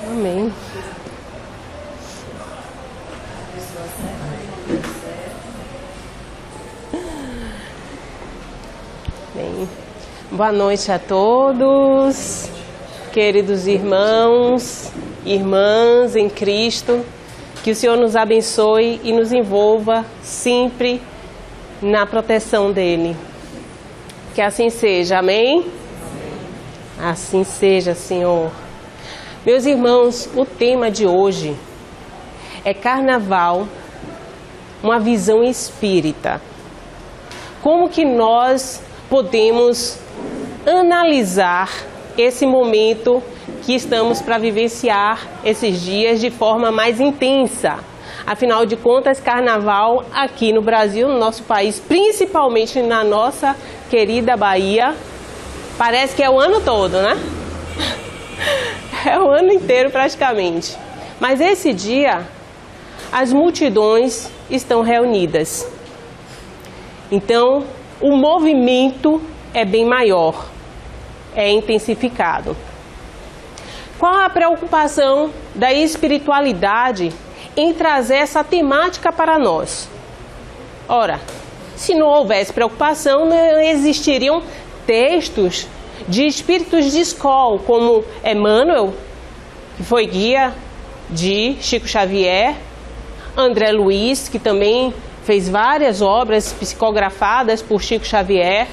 Amém. Bem, boa noite a todos, queridos irmãos, irmãs em Cristo. Que o Senhor nos abençoe e nos envolva sempre na proteção dEle. Que assim seja, amém? Assim seja, Senhor. Meus irmãos, o tema de hoje é Carnaval, uma visão espírita. Como que nós podemos analisar esse momento que estamos para vivenciar esses dias de forma mais intensa? Afinal de contas, Carnaval aqui no Brasil, no nosso país, principalmente na nossa querida Bahia, parece que é o ano todo, né? É o ano inteiro praticamente. Mas esse dia, as multidões estão reunidas. Então, o movimento é bem maior, é intensificado. Qual a preocupação da espiritualidade em trazer essa temática para nós? Ora, se não houvesse preocupação, não existiriam textos de espíritos de escola, como Emmanuel, que foi guia de Chico Xavier, André Luiz, que também fez várias obras psicografadas por Chico Xavier,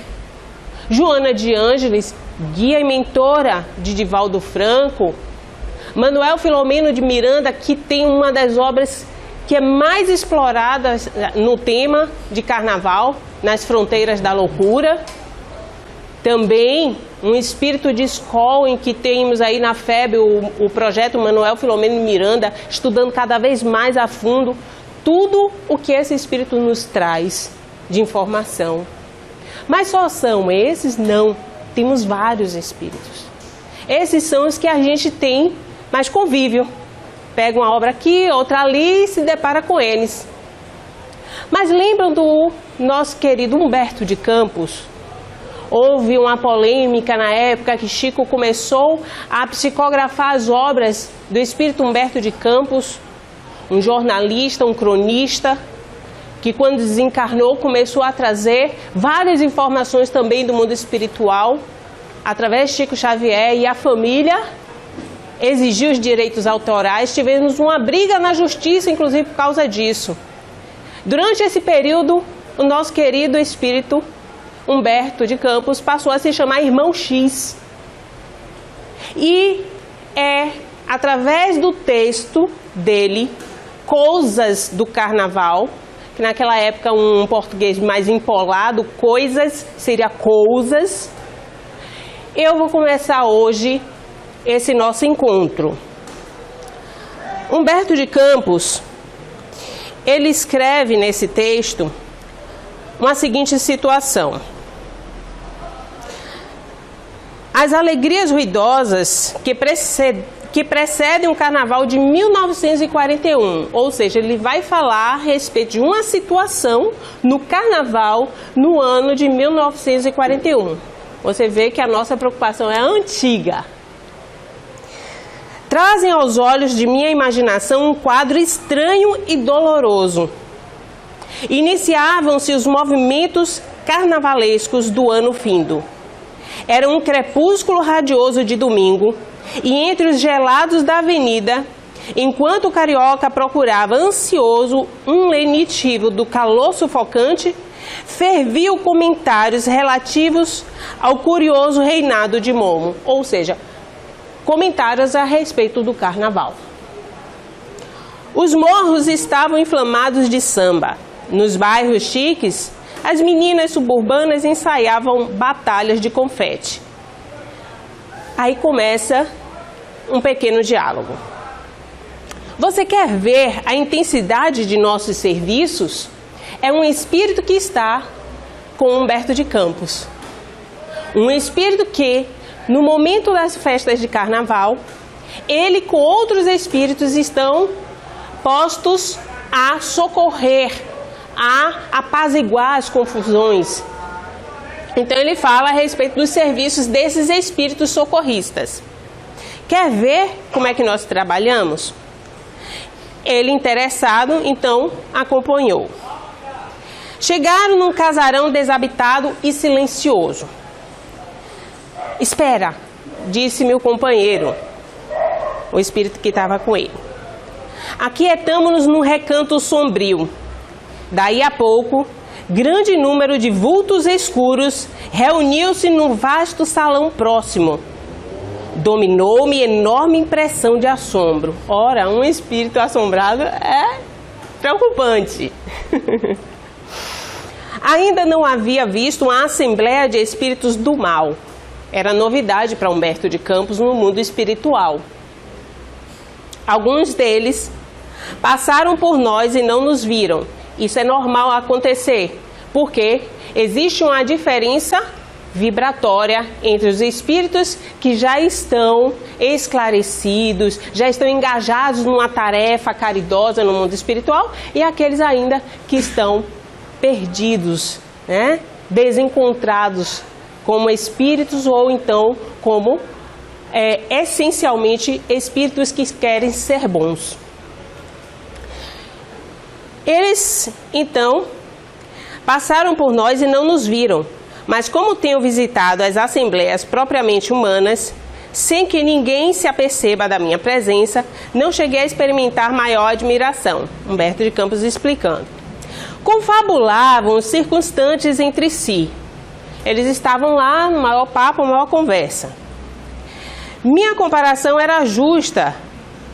Joana de Ângeles, guia e mentora de Divaldo Franco, Manuel Filomeno de Miranda, que tem uma das obras que é mais explorada no tema de Carnaval, Nas Fronteiras da Loucura. Também um espírito de escola em que temos aí na FEB o projeto Manuel Filomeno de Miranda, estudando cada vez mais a fundo tudo o que esse espírito nos traz de informação. Mas só são esses? Não. Temos vários espíritos. Esses são os que a gente tem mais convívio. Pega uma obra aqui, outra ali e se depara com eles. Mas lembram do nosso querido Humberto de Campos? Houve uma polêmica na época que Chico começou a psicografar as obras do espírito Humberto de Campos, um jornalista, um cronista, que quando desencarnou começou a trazer várias informações também do mundo espiritual, através de Chico Xavier, e a família exigiu os direitos autorais. Tivemos uma briga na justiça, inclusive por causa disso. Durante esse período, o nosso querido espírito Humberto de Campos passou a se chamar Irmão X. E é através do texto dele, Coisas do Carnaval, que naquela época um português mais empolado, coisas seria coisas. Eu vou começar hoje esse nosso encontro. Humberto de Campos, ele escreve nesse texto uma seguinte situação: as alegrias ruidosas que precedem o Carnaval de 1941, ou seja, ele vai falar a respeito de uma situação no Carnaval no ano de 1941. Você vê que a nossa preocupação é antiga. Trazem aos olhos de minha imaginação um quadro estranho e doloroso. Iniciavam-se os movimentos carnavalescos do ano findo. Era um crepúsculo radioso de domingo, e entre os gelados da avenida, enquanto o carioca procurava ansioso um lenitivo do calor sufocante, ferviam comentários relativos ao curioso reinado de Momo, ou seja, comentários a respeito do Carnaval. Os morros estavam inflamados de samba. Nos bairros chiques, as meninas suburbanas ensaiavam batalhas de confete. Aí começa um pequeno diálogo. Você quer ver a intensidade de nossos serviços? É um espírito que está com Humberto de Campos. Um espírito que, no momento das festas de Carnaval, ele com outros espíritos estão postos a socorrer, a apaziguar as confusões. Então ele fala a respeito dos serviços desses espíritos socorristas. Quer ver como é que nós trabalhamos? Ele, interessado, então acompanhou. Chegaram num casarão desabitado e silencioso. Espera, disse-me o companheiro, o espírito que estava com ele. Aquietamo-nos num recanto sombrio. Daí a pouco, grande número de vultos escuros reuniu-se num vasto salão próximo. Dominou-me enorme impressão de assombro. Ora, um espírito assombrado é preocupante. Ainda não havia visto uma assembleia de espíritos do mal. Era novidade para Humberto de Campos no mundo espiritual. Alguns deles passaram por nós e não nos viram. Isso é normal acontecer, porque existe uma diferença vibratória entre os espíritos que já estão esclarecidos, já estão engajados numa tarefa caridosa no mundo espiritual, e aqueles ainda que estão perdidos, né? Desencontrados como espíritos, ou então como essencialmente espíritos que querem ser bons. Eles então passaram por nós e não nos viram, mas como tenho visitado as assembleias propriamente humanas, sem que ninguém se aperceba da minha presença, não cheguei a experimentar maior admiração. Humberto de Campos explicando. Confabulavam os circunstantes entre si. Eles estavam lá no maior papo, maior conversa. Minha comparação era justa,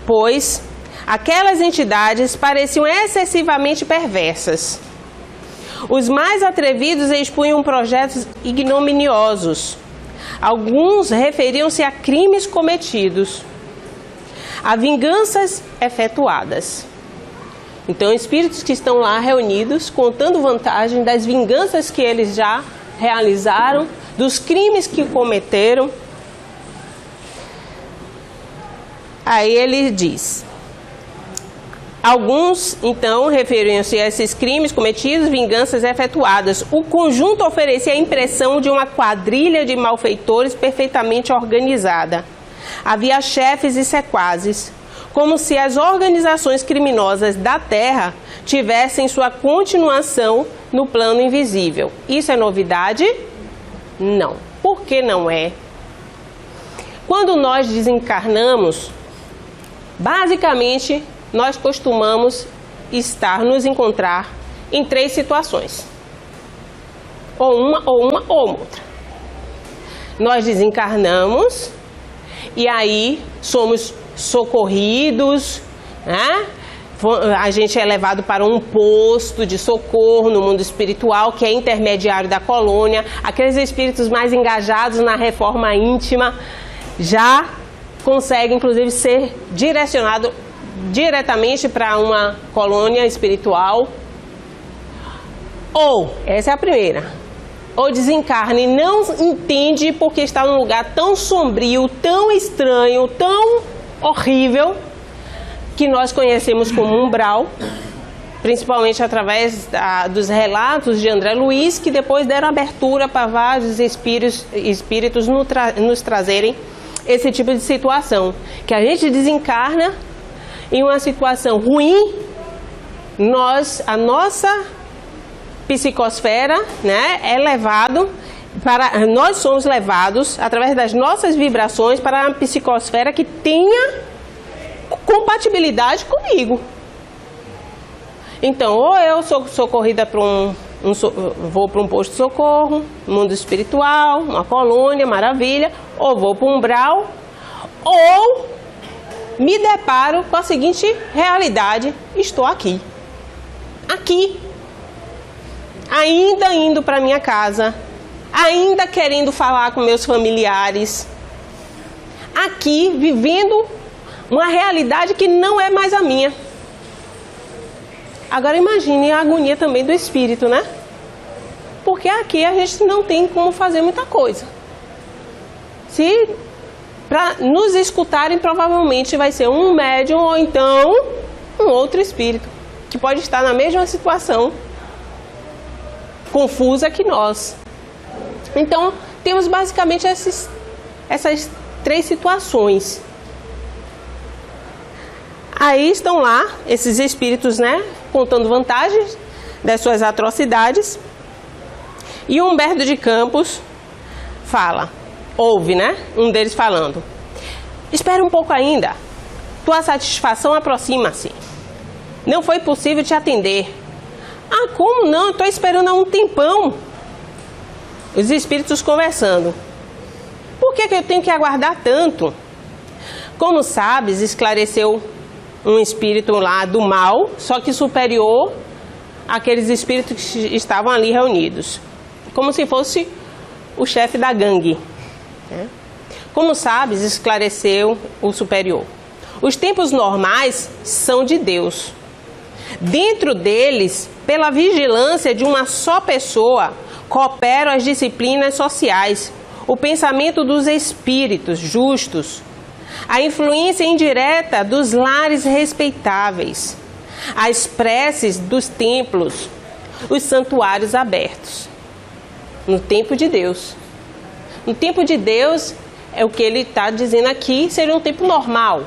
pois aquelas entidades pareciam excessivamente perversas. Os mais atrevidos expunham projetos ignominiosos. Alguns referiam-se a crimes cometidos, a vinganças efetuadas. Então, espíritos que estão lá reunidos, contando vantagem das vinganças que eles já realizaram, dos crimes que cometeram. Aí ele diz... Alguns, então, referiam-se a esses crimes cometidos, vinganças efetuadas. O conjunto oferecia a impressão de uma quadrilha de malfeitores perfeitamente organizada. Havia chefes e sequazes, como se as organizações criminosas da Terra tivessem sua continuação no plano invisível. Isso é novidade? Não. Por que não é? Quando nós desencarnamos, basicamente, nós costumamos nos encontrar em 3 situações. Ou uma ou outra. Nós desencarnamos e aí somos socorridos, né? A gente é levado para um posto de socorro no mundo espiritual, que é intermediário da colônia. Aqueles espíritos mais engajados na reforma íntima já conseguem, inclusive, ser direcionados diretamente para uma colônia espiritual. Ou, essa é a primeira, ou desencarna e não entende porque está num lugar tão sombrio, tão estranho, tão horrível, que nós conhecemos como umbral, principalmente através dos relatos de André Luiz, que depois deram abertura para vários espíritos nos trazerem esse tipo de situação, que a gente desencarna em uma situação ruim, a nossa psicosfera, né, nós somos levados através das nossas vibrações para uma psicosfera que tenha compatibilidade comigo. Então, ou eu sou socorrida para vou para um posto de socorro, mundo espiritual, uma colônia, maravilha, ou vou para um umbral, ou me deparo com a seguinte realidade: estou aqui, ainda indo para minha casa, ainda querendo falar com meus familiares, aqui vivendo uma realidade que não é mais a minha. Agora imagine a agonia também do espírito, né? Porque aqui a gente não tem como fazer muita coisa. Para nos escutarem, provavelmente vai ser um médium ou então um outro espírito, que pode estar na mesma situação confusa que nós. Então, temos basicamente essas 3 situações. Aí estão lá esses espíritos, né, contando vantagens das suas atrocidades. E Humberto de Campos ouve, né, um deles falando: espera um pouco ainda, tua satisfação aproxima-se. Não foi possível te atender. Ah, como não? Estou esperando há um tempão. Os espíritos conversando. Por que eu tenho que aguardar tanto? Como sabes, esclareceu um espírito lá do mal, só que superior àqueles espíritos que estavam ali reunidos. Como se fosse o chefe da gangue. Como sabes, esclareceu o superior, os tempos normais são de Deus. Dentro deles, pela vigilância de uma só pessoa, cooperam as disciplinas sociais, o pensamento dos espíritos justos, a influência indireta dos lares respeitáveis, as preces dos templos, os santuários abertos. No tempo de Deus. No tempo de Deus, é o que ele está dizendo aqui, seria um tempo normal.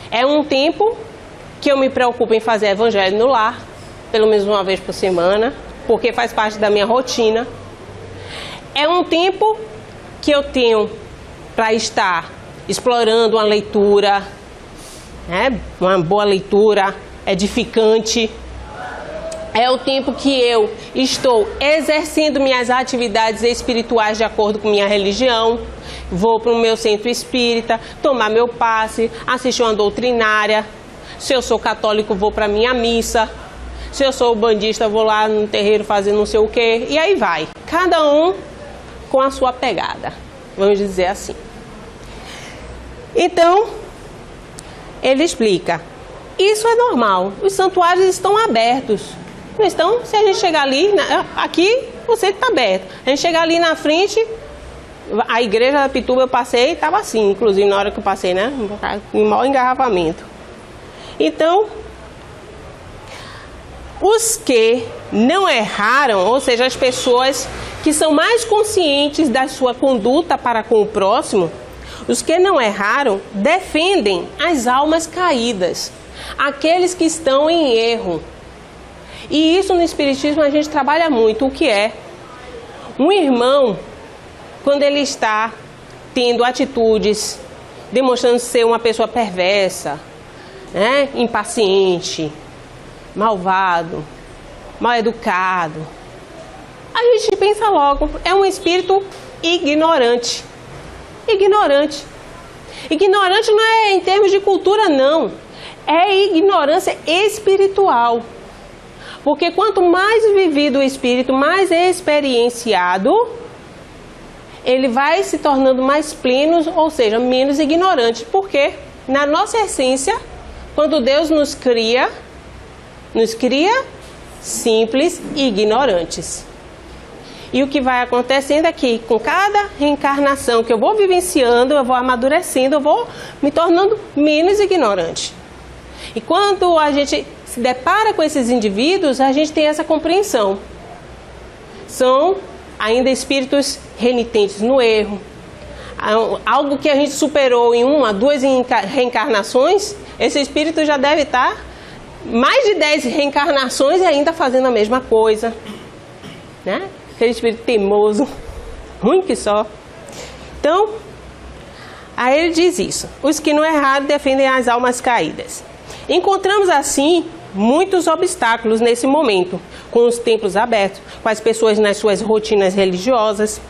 É um tempo que eu me preocupo em fazer evangelho no lar, pelo menos uma vez por semana, porque faz parte da minha rotina. É um tempo que eu tenho para estar explorando uma leitura, né? Uma boa leitura, edificante. É o tempo que eu estou exercendo minhas atividades espirituais de acordo com minha religião. Vou para o meu centro espírita, tomar meu passe, assistir uma doutrinária. Se eu sou católico, vou para a minha missa. Se eu sou bandista, vou lá no terreiro fazer não sei o quê. E aí vai. Cada um com a sua pegada, vamos dizer assim. Então, ele explica. Isso é normal. Os santuários estão abertos. Então, se a gente chegar ali, aqui o centro está aberto. A gente chegar ali na frente, a igreja da Pituba eu passei, estava assim, inclusive na hora que eu passei, né? Em maior engarrafamento. Então, os que não erraram, ou seja, as pessoas que são mais conscientes da sua conduta para com o próximo, os que não erraram defendem as almas caídas, aqueles que estão em erro. E isso no Espiritismo a gente trabalha muito. O que é? Um irmão, quando ele está tendo atitudes, demonstrando ser uma pessoa perversa, né? Impaciente, malvado, mal educado, a gente pensa logo, é um espírito ignorante. Ignorante. Ignorante não é em termos de cultura, não. É ignorância espiritual. Porque quanto mais vivido o espírito, mais experienciado, ele vai se tornando mais pleno, ou seja, menos ignorante. Porque na nossa essência, quando Deus nos cria simples e ignorantes. E o que vai acontecendo é que com cada reencarnação que eu vou vivenciando, eu vou amadurecendo, eu vou me tornando menos ignorante. E quando a gente se depara com esses indivíduos, a gente tem essa compreensão. São ainda espíritos renitentes no erro. Algo que a gente superou em 1 a 2 reencarnações, esse espírito já deve estar mais de 10 reencarnações e ainda fazendo a mesma coisa, né? Aquele espírito teimoso, ruim que só. Então, aí ele diz isso. Os que não erraram defendem as almas caídas. Encontramos assim muitos obstáculos nesse momento, com os templos abertos, com as pessoas nas suas rotinas religiosas.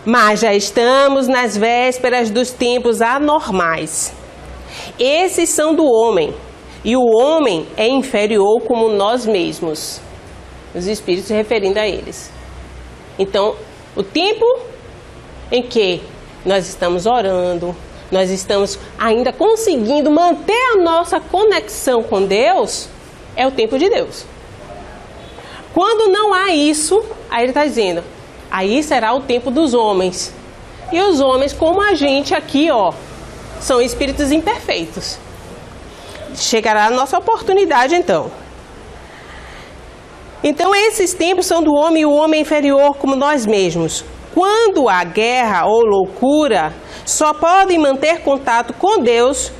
Mas já estamos nas vésperas dos tempos anormais. Esses são do homem, e o homem é inferior como nós mesmos. Os espíritos se referindo a eles. Então, o tempo em que nós estamos orando, nós estamos ainda conseguindo manter a nossa conexão com Deus, é o tempo de Deus. Quando não há isso, aí ele está dizendo, aí será o tempo dos homens. E os homens, como a gente aqui, ó, são espíritos imperfeitos. Chegará a nossa oportunidade, então. Então esses tempos são do homem e o homem inferior como nós mesmos. Quando há guerra ou loucura, só podem manter contato com Deus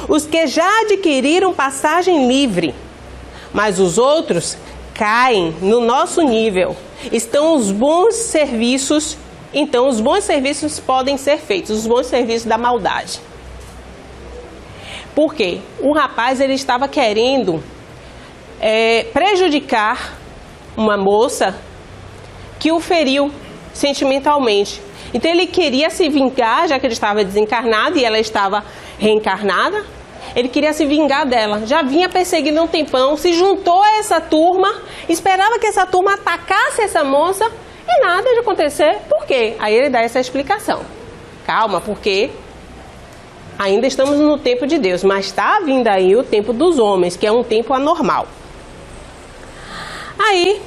os que já adquiriram passagem livre. Mas os outros caem no nosso nível. Estão os bons serviços, então os bons serviços podem ser feitos, os bons serviços da maldade. Por quê? O rapaz ele estava querendo prejudicar uma moça que o feriu sentimentalmente. Então ele queria se vingar, já que ele estava desencarnado e ela estava reencarnada. Ele queria se vingar dela. Já vinha perseguindo um tempão, se juntou a essa turma, esperava que essa turma atacasse essa moça e nada de acontecer. Por quê? Aí ele dá essa explicação. Calma, porque ainda estamos no tempo de Deus, mas está vindo aí o tempo dos homens, que é um tempo anormal. Aí,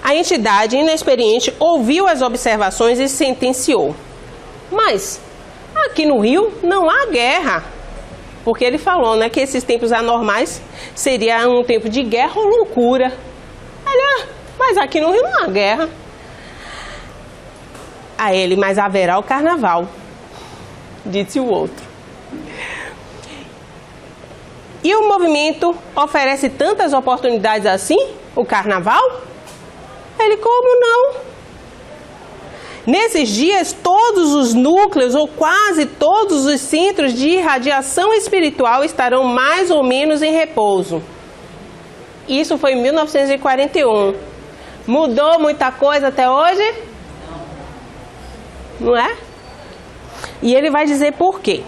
a entidade inexperiente ouviu as observações e sentenciou. Mas aqui no Rio não há guerra. Porque ele falou, né, que esses tempos anormais seria um tempo de guerra ou loucura. Mas aqui no Rio não há guerra. A ele, mas haverá o carnaval, disse o outro. E o movimento oferece tantas oportunidades assim, o carnaval? Ele, como não? Nesses dias, todos os núcleos ou quase todos os centros de irradiação espiritual estarão mais ou menos em repouso. Isso foi em 1941. Mudou muita coisa até hoje? Não é? E ele vai dizer por quê.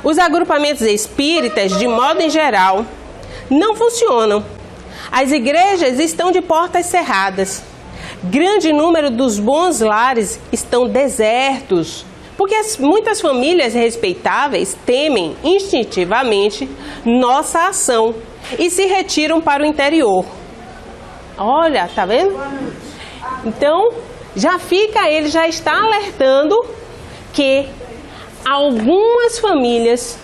Os agrupamentos espíritas, de modo em geral, não funcionam. As igrejas estão de portas cerradas. Grande número dos bons lares estão desertos, porque muitas famílias respeitáveis temem instintivamente nossa ação e se retiram para o interior. Olha, tá vendo? Então, ele já está alertando que algumas famílias,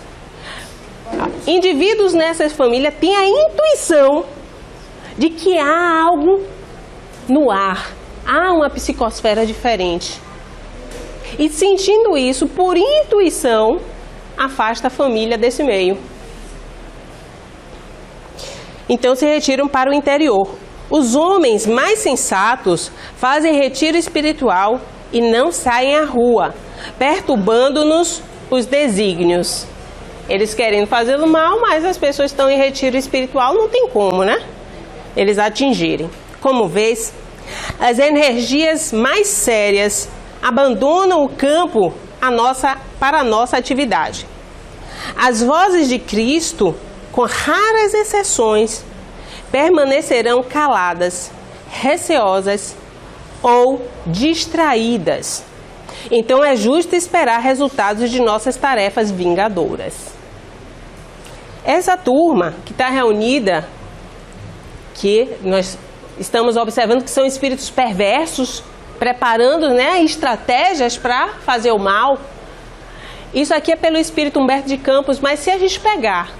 indivíduos nessas famílias têm a intuição de que há algo no ar, há uma psicosfera diferente. E sentindo isso, por intuição, afasta a família desse meio. Então se retiram para o interior. Os homens mais sensatos fazem retiro espiritual e não saem à rua, perturbando-nos os desígnios. Eles querem fazer o mal, mas as pessoas estão em retiro espiritual, não tem como, né? Eles atingirem. Como vês, as energias mais sérias abandonam o campo para a nossa atividade. As vozes de Cristo, com raras exceções, permanecerão caladas, receosas ou distraídas. Então é justo esperar resultados de nossas tarefas vingadoras. Essa turma que está reunida, que nós estamos observando que são espíritos perversos, preparando, né, estratégias para fazer o mal. Isso aqui é pelo espírito Humberto de Campos, mas se a gente pegar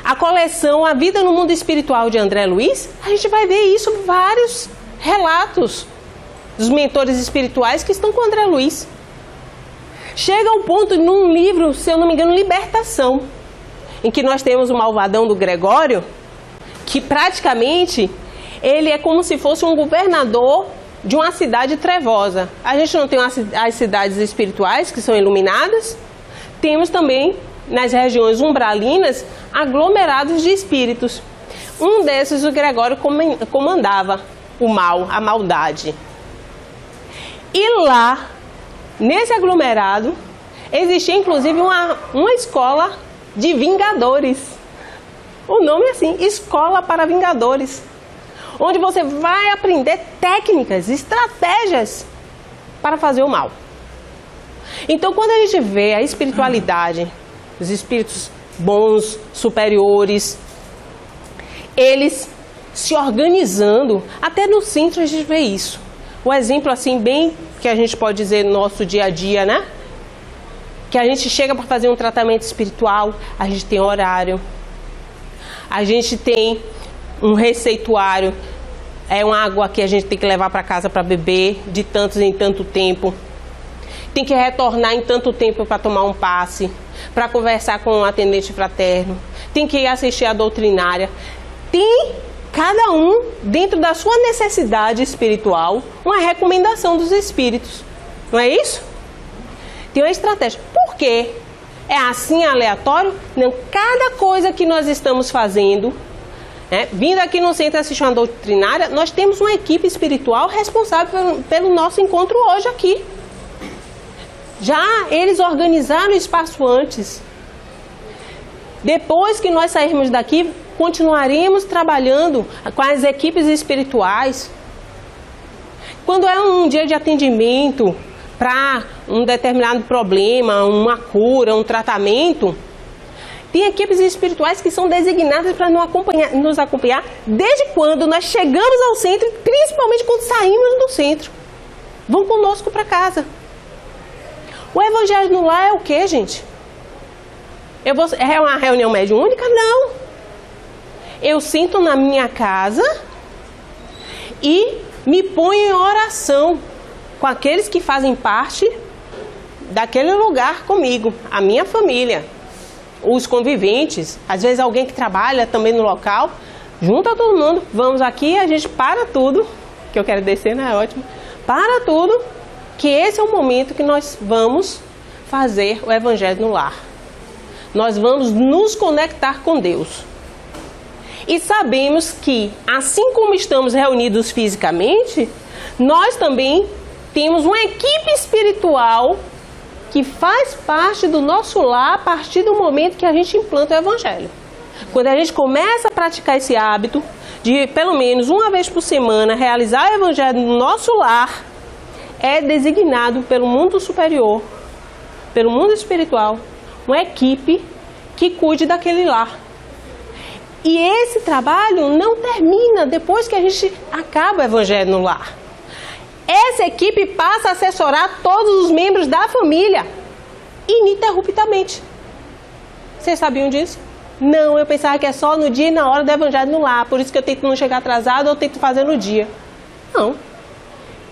a coleção A Vida no Mundo Espiritual de André Luiz, a gente vai ver isso, vários relatos dos mentores espirituais que estão com André Luiz. Chega ao ponto, num livro, se eu não me engano, Libertação, em que nós temos o malvadão do Gregório, que praticamente ele é como se fosse um governador de uma cidade trevosa. A gente não tem as cidades espirituais que são iluminadas, temos também nas regiões umbralinas aglomerados de espíritos. Um desses o Gregório comandava o mal, a maldade. E lá, nesse aglomerado, existia inclusive uma escola de vingadores. O nome é assim, Escola para Vingadores, onde você vai aprender técnicas, estratégias para fazer o mal. Então, quando a gente vê a espiritualidade, os espíritos bons, superiores, eles se organizando, até no centro a gente vê isso. O exemplo assim, bem que a gente pode dizer no nosso dia a dia, né? Que a gente chega para fazer um tratamento espiritual, a gente tem horário, a gente tem um receituário, é uma água que a gente tem que levar para casa para beber de tantos em tanto tempo. Tem que retornar em tanto tempo para tomar um passe, para conversar com um atendente fraterno. Tem que ir assistir a doutrinária. Tem, cada um, dentro da sua necessidade espiritual, uma recomendação dos espíritos. Não é isso? Tem uma estratégia. Por quê? É assim aleatório? Não. Cada coisa que nós estamos fazendo, vindo aqui no centro assistir uma doutrinária, nós temos uma equipe espiritual responsável pelo nosso encontro hoje aqui. Já eles organizaram o espaço antes. Depois que nós sairmos daqui, continuaremos trabalhando com as equipes espirituais. Quando é um dia de atendimento para um determinado problema, uma cura, um tratamento, tem equipes espirituais que são designadas para nos acompanhar desde quando nós chegamos ao centro, principalmente quando saímos do centro. Vão conosco para casa. O Evangelho no Lar é o quê, gente? É uma reunião mediúnica? Não. Eu sinto na minha casa e me ponho em oração com aqueles que fazem parte daquele lugar comigo, a minha família, os conviventes, às vezes alguém que trabalha também no local, junta todo mundo, vamos aqui, a gente para tudo, que eu quero descer, não é ótimo, para tudo, que esse é o momento que nós vamos fazer o Evangelho no Lar. Nós vamos nos conectar com Deus. E sabemos que, assim como estamos reunidos fisicamente, nós também temos uma equipe espiritual que faz parte do nosso lar a partir do momento que a gente implanta o Evangelho. Quando a gente começa a praticar esse hábito de, pelo menos uma vez por semana, realizar o Evangelho no nosso lar, é designado pelo mundo superior, pelo mundo espiritual, uma equipe que cuide daquele lar. E esse trabalho não termina depois que a gente acaba o Evangelho no Lar. Essa equipe passa a assessorar todos os membros da família, ininterruptamente. Vocês sabiam disso? Não, eu pensava que é só no dia e na hora do Evangelho no Lar, por isso que eu tento não chegar atrasado ou tento fazer no dia. Não.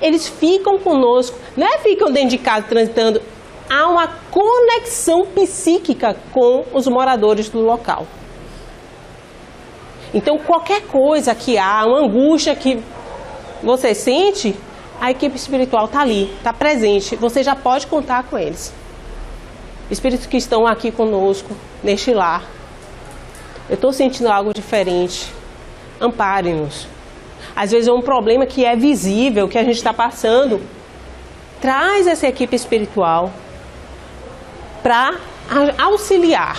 Eles ficam conosco, não é ficam dentro de casa transitando, há uma conexão psíquica com os moradores do local. Então, qualquer coisa que há, uma angústia que você sente, a equipe espiritual está ali, está presente, você já pode contar com eles. Espíritos que estão aqui conosco, neste lar. Eu estou sentindo algo diferente, amparem-nos. Às vezes é um problema que é visível, que a gente está passando. Traz essa equipe espiritual para auxiliar,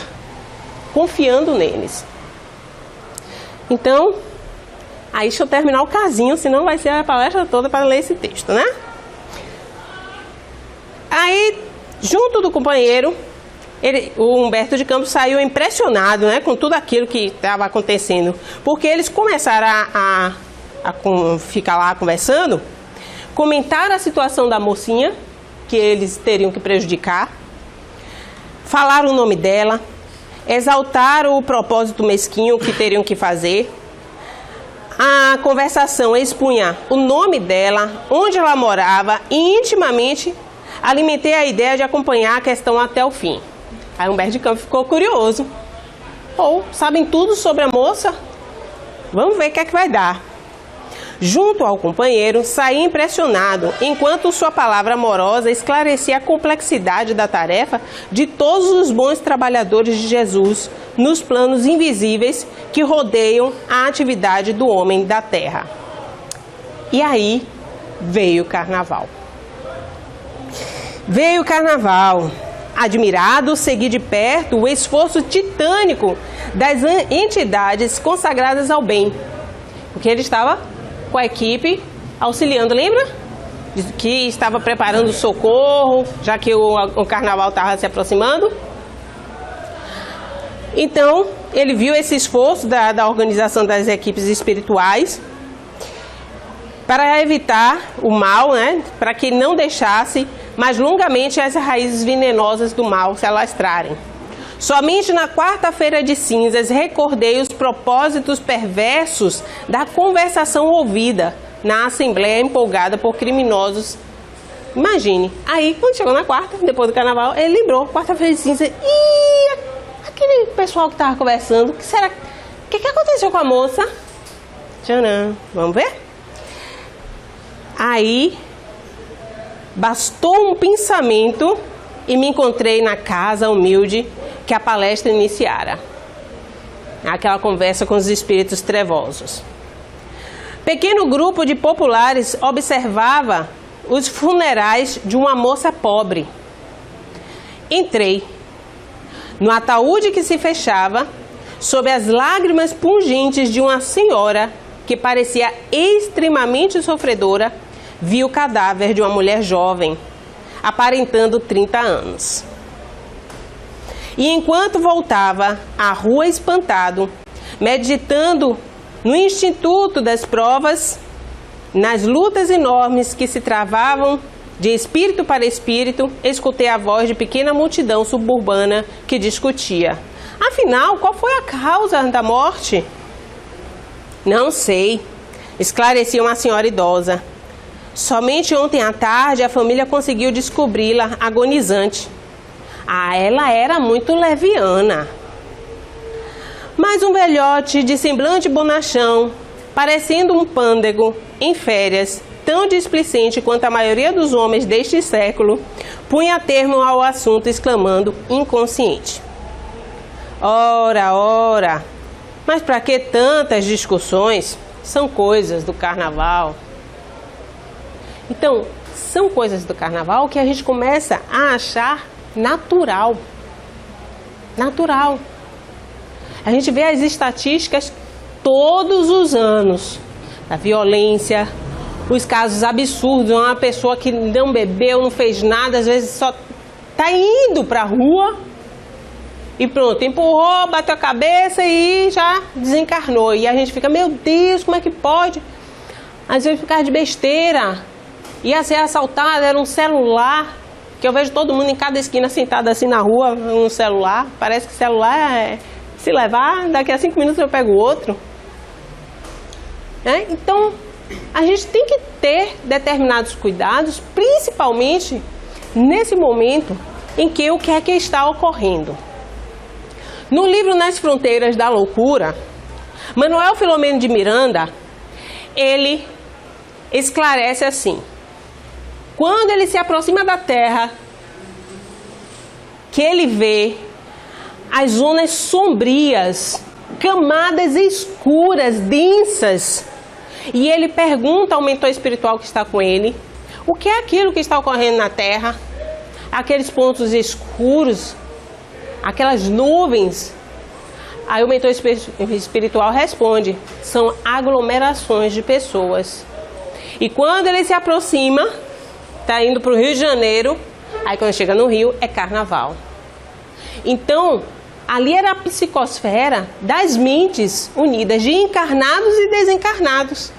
confiando neles. Então, aí deixa eu terminar o casinho, senão vai ser a palestra toda para ler esse texto, né? Aí, junto do companheiro, o Humberto de Campos saiu impressionado, né, com tudo aquilo que estava acontecendo, porque eles começaram a ficar lá conversando, comentar a situação da mocinha, que eles teriam que prejudicar, falar o nome dela, exaltar o propósito mesquinho que teriam que fazer. A conversação expunha o nome dela, onde ela morava e intimamente alimentei a ideia de acompanhar a questão até o fim. Aí Humberto de Campos ficou curioso. Sabem tudo sobre a moça? Vamos ver o que é que vai dar. Junto ao companheiro, saí impressionado, enquanto sua palavra amorosa esclarecia a complexidade da tarefa de todos os bons trabalhadores de Jesus nos planos invisíveis que rodeiam a atividade do homem da terra. E aí veio o carnaval. Veio o carnaval. Admirado, segui de perto o esforço titânico das entidades consagradas ao bem, porque ele estava com a equipe auxiliando, lembra? Que estava preparando o socorro, já que o carnaval estava se aproximando. Então, ele viu esse esforço da organização das equipes espirituais para evitar o mal, né? Para que não deixasse mais longamente as raízes venenosas do mal se alastrarem. Somente na quarta-feira de cinzas recordei os propósitos perversos da conversação ouvida na assembleia empolgada por criminosos. Imagine, aí quando chegou na quarta, depois do carnaval, ele lembrou, quarta-feira de cinza, e aquele pessoal que estava conversando, o que aconteceu com a moça? Tcharam, vamos ver? Aí, bastou um pensamento e me encontrei na casa humilde que a palestra iniciara. Aquela conversa com os espíritos trevosos. Pequeno grupo de populares observava os funerais de uma moça pobre. Entrei. No ataúde que se fechava, sob as lágrimas pungentes de uma senhora que parecia extremamente sofredora, vi o cadáver de uma mulher jovem, aparentando 30 anos. E enquanto voltava à rua espantado, meditando no instituto das provas, nas lutas enormes que se travavam de espírito para espírito, escutei a voz de pequena multidão suburbana que discutia. Afinal, qual foi a causa da morte? Não sei, esclarecia uma senhora idosa. Somente ontem à tarde a família conseguiu descobri-la agonizante. Ela era muito leviana. Mas um velhote de semblante bonachão, parecendo um pândego em férias, tão displicente quanto a maioria dos homens deste século, punha termo ao assunto exclamando, inconsciente. Ora, mas para que tantas discussões? São coisas do carnaval. Então, são coisas do carnaval que a gente começa a achar natural. Natural. A gente vê as estatísticas todos os anos da violência, os casos absurdos, uma pessoa que não bebeu, não fez nada, às vezes só está indo para a rua e pronto, empurrou, bateu a cabeça e já desencarnou. E a gente fica, meu Deus, como é que pode? Às vezes ficar de besteira, ia ser assaltado, era um celular, que eu vejo todo mundo em cada esquina sentado assim na rua, um celular, parece que celular se levar, daqui a 5 minutos eu pego outro. Então, a gente tem que ter determinados cuidados, principalmente nesse momento em que o que é que está ocorrendo. No livro Nas Fronteiras da Loucura, Manuel Filomeno de Miranda, ele esclarece assim: quando ele se aproxima da Terra, que ele vê as zonas sombrias, camadas escuras, densas, e ele pergunta ao mentor espiritual que está com ele, o que é aquilo que está ocorrendo na Terra? Aqueles pontos escuros, aquelas nuvens. Aí o mentor espiritual responde, são aglomerações de pessoas. E quando ele se aproxima, está indo para o Rio de Janeiro, aí quando chega no Rio é carnaval. Então, ali era a psicosfera das mentes unidas de encarnados e desencarnados.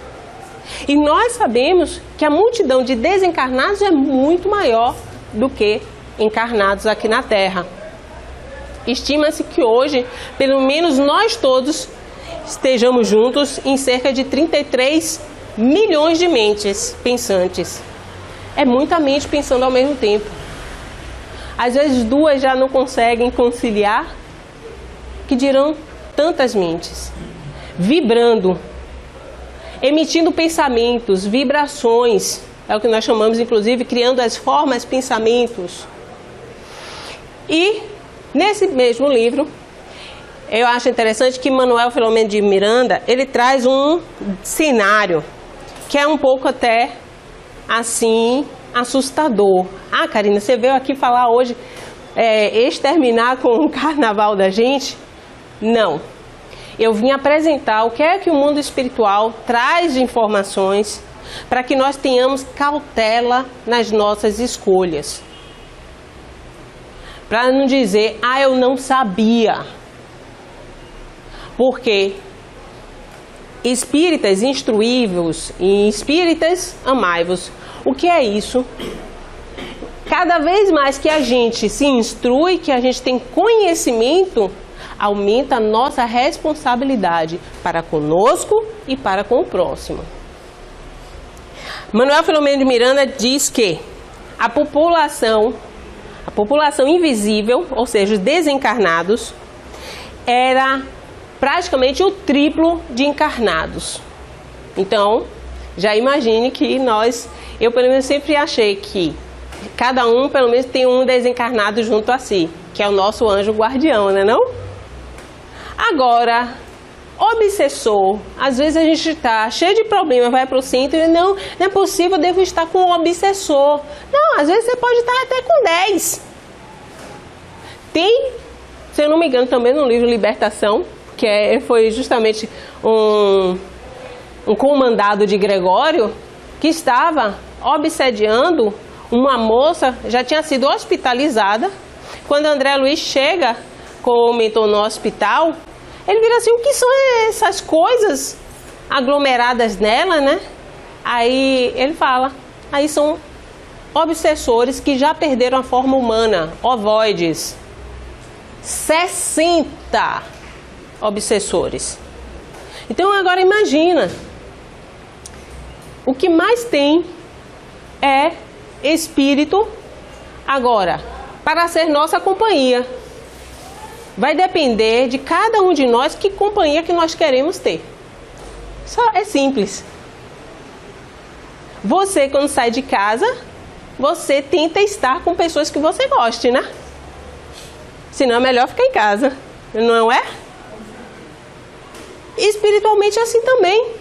E nós sabemos que a multidão de desencarnados é muito maior do que encarnados aqui na Terra. Estima-se que hoje, pelo menos nós todos, estejamos juntos em cerca de 33 milhões de mentes pensantes. É muita mente pensando ao mesmo tempo. Às vezes 2 já não conseguem conciliar, que dirão tantas mentes, vibrando, emitindo pensamentos, vibrações, é o que nós chamamos, inclusive, criando as formas pensamentos. E, nesse mesmo livro, eu acho interessante que Manuel Filomeno de Miranda, ele traz um cenário que é um pouco até, assim, assustador. Ah, Karina, você veio aqui falar hoje, exterminar com o carnaval da gente? Não. Eu vim apresentar o que é que o mundo espiritual traz de informações para que nós tenhamos cautela nas nossas escolhas. Para não dizer, eu não sabia. Porque espíritas instruí-vos e espíritas amai-vos. O que é isso? Cada vez mais que a gente se instrui, que a gente tem conhecimento, aumenta a nossa responsabilidade para conosco e para com o próximo. Manuel Filomeno de Miranda diz que a população invisível, ou seja, os desencarnados, era praticamente o triplo de encarnados. Então, já imagine que eu pelo menos sempre achei que cada um pelo menos tem um desencarnado junto a si, que é o nosso anjo guardião, né não? Agora, obsessor, às vezes a gente está cheio de problemas, vai para o centro e não é possível, eu devo estar com um obsessor. Não, às vezes você pode estar até com 10. Tem, se eu não me engano, também no livro Libertação, que foi justamente um comandado de Gregório, que estava obsediando uma moça, já tinha sido hospitalizada. Quando André Luiz chega com o mentor no hospital, ele vira assim, o que são essas coisas aglomeradas nela, né? Aí ele fala, aí são obsessores que já perderam a forma humana, ovoides. 60 obsessores. Então agora imagina, o que mais tem é espírito agora, para ser nossa companhia. Vai depender de cada um de nós que companhia que nós queremos ter. Só é simples. Você, quando sai de casa, você tenta estar com pessoas que você goste, né? Senão é melhor ficar em casa, não é? Espiritualmente é assim também.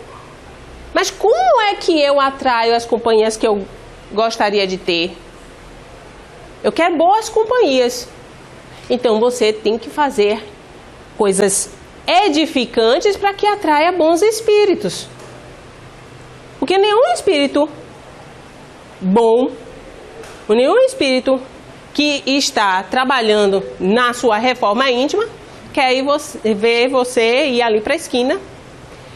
Mas como é que eu atraio as companhias que eu gostaria de ter? Eu quero boas companhias. Então você tem que fazer coisas edificantes para que atraia bons espíritos. Porque nenhum espírito bom, nenhum espírito que está trabalhando na sua reforma íntima, quer ver você ir ali para a esquina,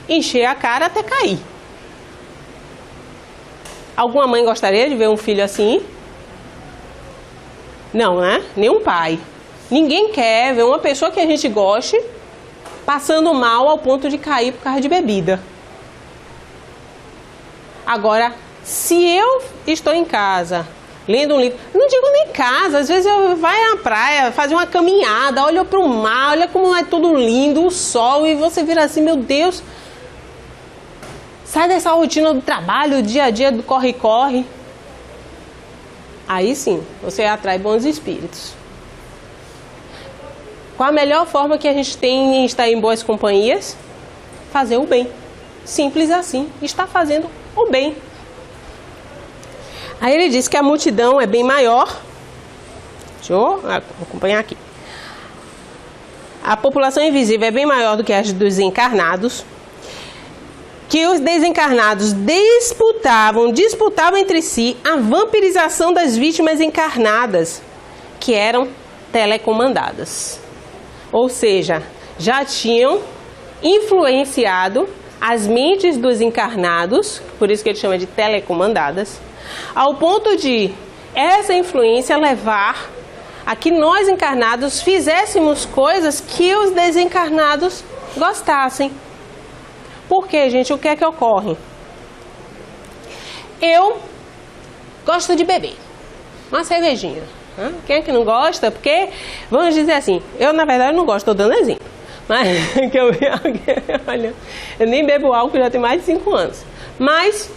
encher a cara até cair. Alguma mãe gostaria de ver um filho assim? Não, né? Nenhum pai. Ninguém quer ver uma pessoa que a gente goste passando mal ao ponto de cair por causa de bebida. Agora, se eu estou em casa, lendo um livro, não digo nem casa, às vezes eu vou na praia, fazer uma caminhada, olha para o mar, olha como é tudo lindo, o sol, e você vira assim, meu Deus, sai dessa rotina do trabalho, o dia a dia do corre-corre. Aí sim, você atrai bons espíritos. Qual a melhor forma que a gente tem em estar em boas companhias? Fazer o bem. Simples assim, está fazendo o bem. Aí ele diz que a multidão é bem maior. Deixa eu acompanhar aqui. A população invisível é bem maior do que a dos encarnados. Que os desencarnados disputavam entre si a vampirização das vítimas encarnadas, que eram telecomandadas. Ou seja, já tinham influenciado as mentes dos encarnados, por isso que ele chama de telecomandadas, ao ponto de essa influência levar a que nós encarnados fizéssemos coisas que os desencarnados gostassem. Por quê, gente? O que é que ocorre? Eu gosto de beber uma cervejinha. Quem é que não gosta? Porque, vamos dizer assim, eu na verdade não gosto, estou dando exemplo. Mas que eu vi alguém, olha, eu nem bebo álcool, já tem mais de 5 anos. Mas,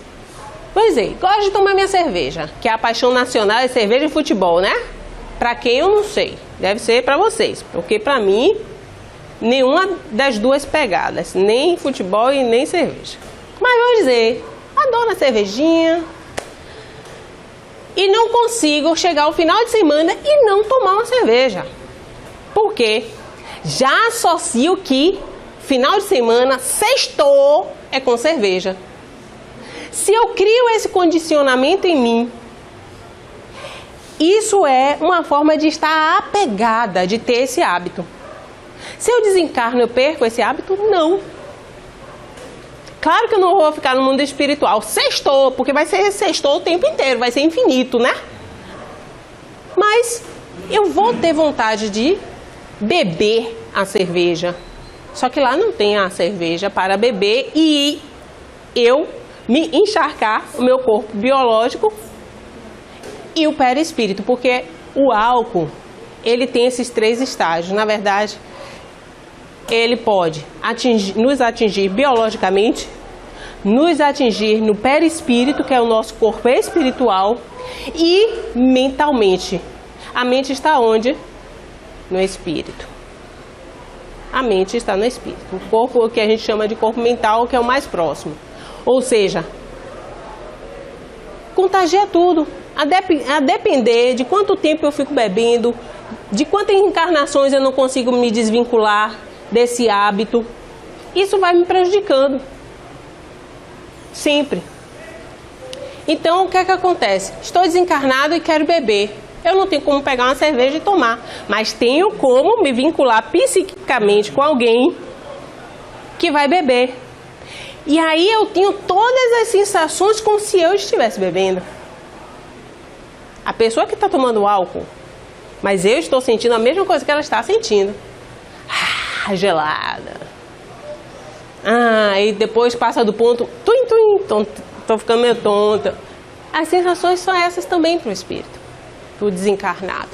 pois é, gosto de tomar minha cerveja, que é a paixão nacional é cerveja e futebol, né? Para quem eu não sei, deve ser para vocês, porque para mim, nenhuma das duas pegadas, nem futebol e nem cerveja. Mas vamos dizer, adoro a cervejinha e não consigo chegar ao final de semana e não tomar uma cerveja. Por quê? Já associo que final de semana, sextou, é com cerveja. Se eu crio esse condicionamento em mim, isso é uma forma de estar apegada, de ter esse hábito. Se eu desencarno, eu perco esse hábito? Não. Claro que eu não vou ficar no mundo espiritual. Sextou, porque vai ser sextou o tempo inteiro, vai ser infinito, né? Mas eu vou ter vontade de beber a cerveja. Só que lá não tem a cerveja para beber e eu me encharcar o meu corpo biológico e o perispírito, porque o álcool, ele tem esses 3 estágios. Na verdade, ele pode nos atingir biologicamente, nos atingir no perispírito, que é o nosso corpo espiritual, e mentalmente. A mente está onde? No espírito. A mente está no espírito. O corpo, que a gente chama de corpo mental, que é o mais próximo. Ou seja, contagia tudo. A depender de quanto tempo eu fico bebendo, de quantas encarnações eu não consigo me desvincular desse hábito, isso vai me prejudicando. Sempre. Então, o que é que acontece? Estou desencarnado e quero beber. Eu não tenho como pegar uma cerveja e tomar, mas tenho como me vincular psiquicamente com alguém que vai beber. E aí eu tenho todas as sensações como se eu estivesse bebendo. A pessoa que está tomando álcool, mas eu estou sentindo a mesma coisa que ela está sentindo. Gelada. E depois passa do ponto, tô ficando meio tonta. As sensações são essas também para o espírito, para o desencarnado.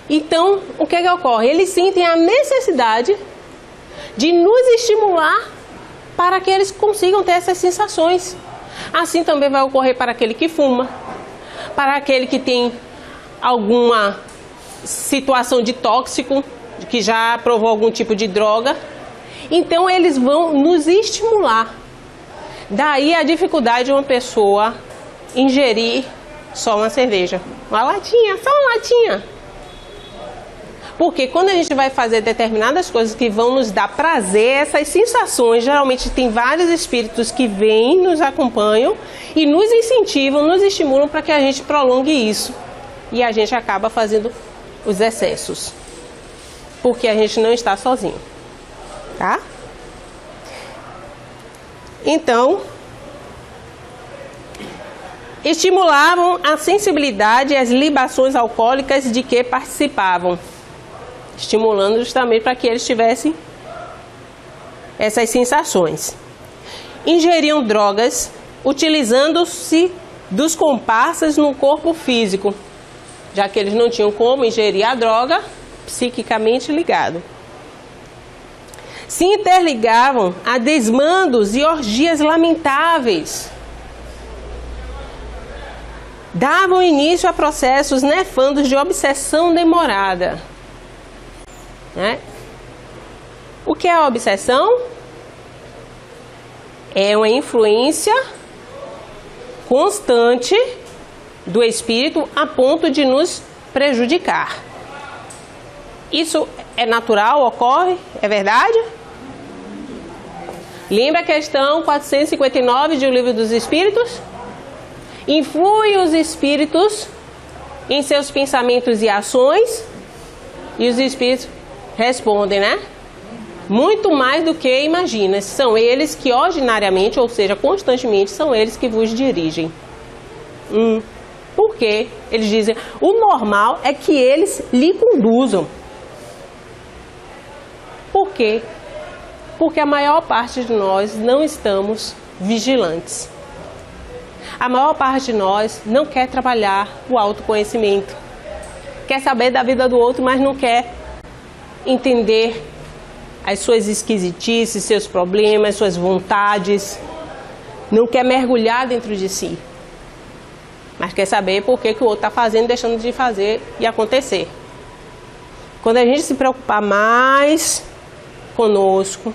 Então, o que é que ocorre? Eles sentem a necessidade de nos estimular para que eles consigam ter essas sensações. Assim também vai ocorrer para aquele que fuma, para aquele que tem alguma situação de tóxico, que já provou algum tipo de droga. Então eles vão nos estimular. Daí a dificuldade de uma pessoa ingerir só uma cerveja. Uma latinha, só uma latinha. Porque quando a gente vai fazer determinadas coisas que vão nos dar prazer, essas sensações, geralmente tem vários espíritos que vêm, nos acompanham e nos incentivam, nos estimulam para que a gente prolongue isso. E a gente acaba fazendo os excessos. Porque a gente não está sozinho. Tá? Então, estimulavam a sensibilidade e as libações alcoólicas de que participavam, estimulando justamente para que eles tivessem essas sensações. Ingeriam drogas, utilizando-se dos comparsas no corpo físico, já que eles não tinham como ingerir a droga, psiquicamente ligado. Se interligavam a desmandos e orgias lamentáveis. Davam início a processos nefandos de obsessão demorada. O que é a obsessão? É uma influência constante do espírito a ponto de nos prejudicar. Isso é natural, ocorre? É verdade? Lembra a questão 459 de O Livro dos Espíritos? Influem os espíritos em seus pensamentos e ações, e os espíritos respondem, né? Muito mais do que imagina. São eles que ordinariamente, ou seja, constantemente, são eles que vos dirigem. Por quê? Eles dizem, o normal é que eles lhe conduzam. Por quê? Porque a maior parte de nós não estamos vigilantes. A maior parte de nós não quer trabalhar o autoconhecimento. Quer saber da vida do outro, mas não quer entender as suas esquisitices, seus problemas, suas vontades. Não quer mergulhar dentro de si. Mas quer saber por que o outro está fazendo, deixando de fazer e acontecer. Quando a gente se preocupar mais conosco,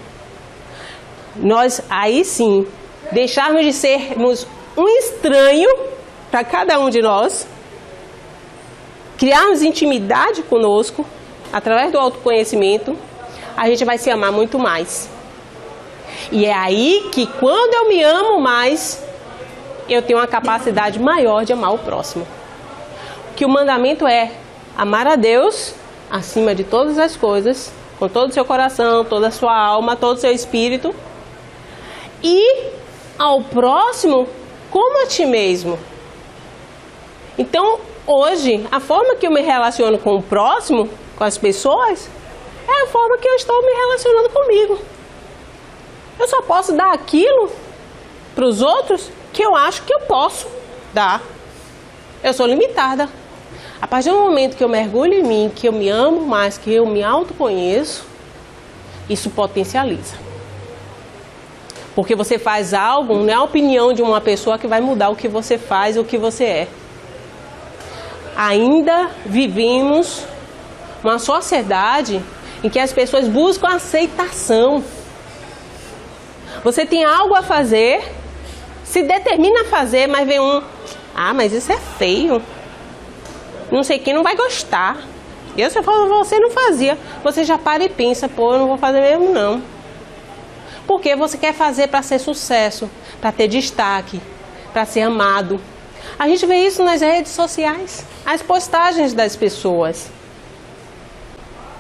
nós aí sim deixarmos de sermos um estranho para cada um de nós, criarmos intimidade conosco através do autoconhecimento, a gente vai se amar muito mais. E é aí que quando eu me amo mais, eu tenho uma capacidade maior de amar o próximo. Que o mandamento é amar a Deus acima de todas as coisas, com todo o seu coração, toda a sua alma, todo o seu espírito, e ao próximo como a ti mesmo. Então, Hoje, a forma que eu me relaciono com o próximo, com as pessoas, é a forma que eu estou me relacionando comigo. Eu só posso dar aquilo para os outros que eu acho que eu posso dar. Eu sou limitada. A partir do momento que eu mergulho em mim, que eu me amo mais, que eu me autoconheço, isso potencializa. Porque você faz algo, não é a opinião de uma pessoa que vai mudar o que você faz, o que você é. Ainda vivemos uma sociedade em que as pessoas buscam aceitação. Você tem algo a fazer, se determina a fazer, mas vem mas isso é feio. Não sei quem não vai gostar. E eu, se eu falo, você não fazia. Você já para e pensa, eu não vou fazer mesmo não. Porque você quer fazer para ser sucesso, para ter destaque, para ser amado. A gente vê isso nas redes sociais, as postagens das pessoas.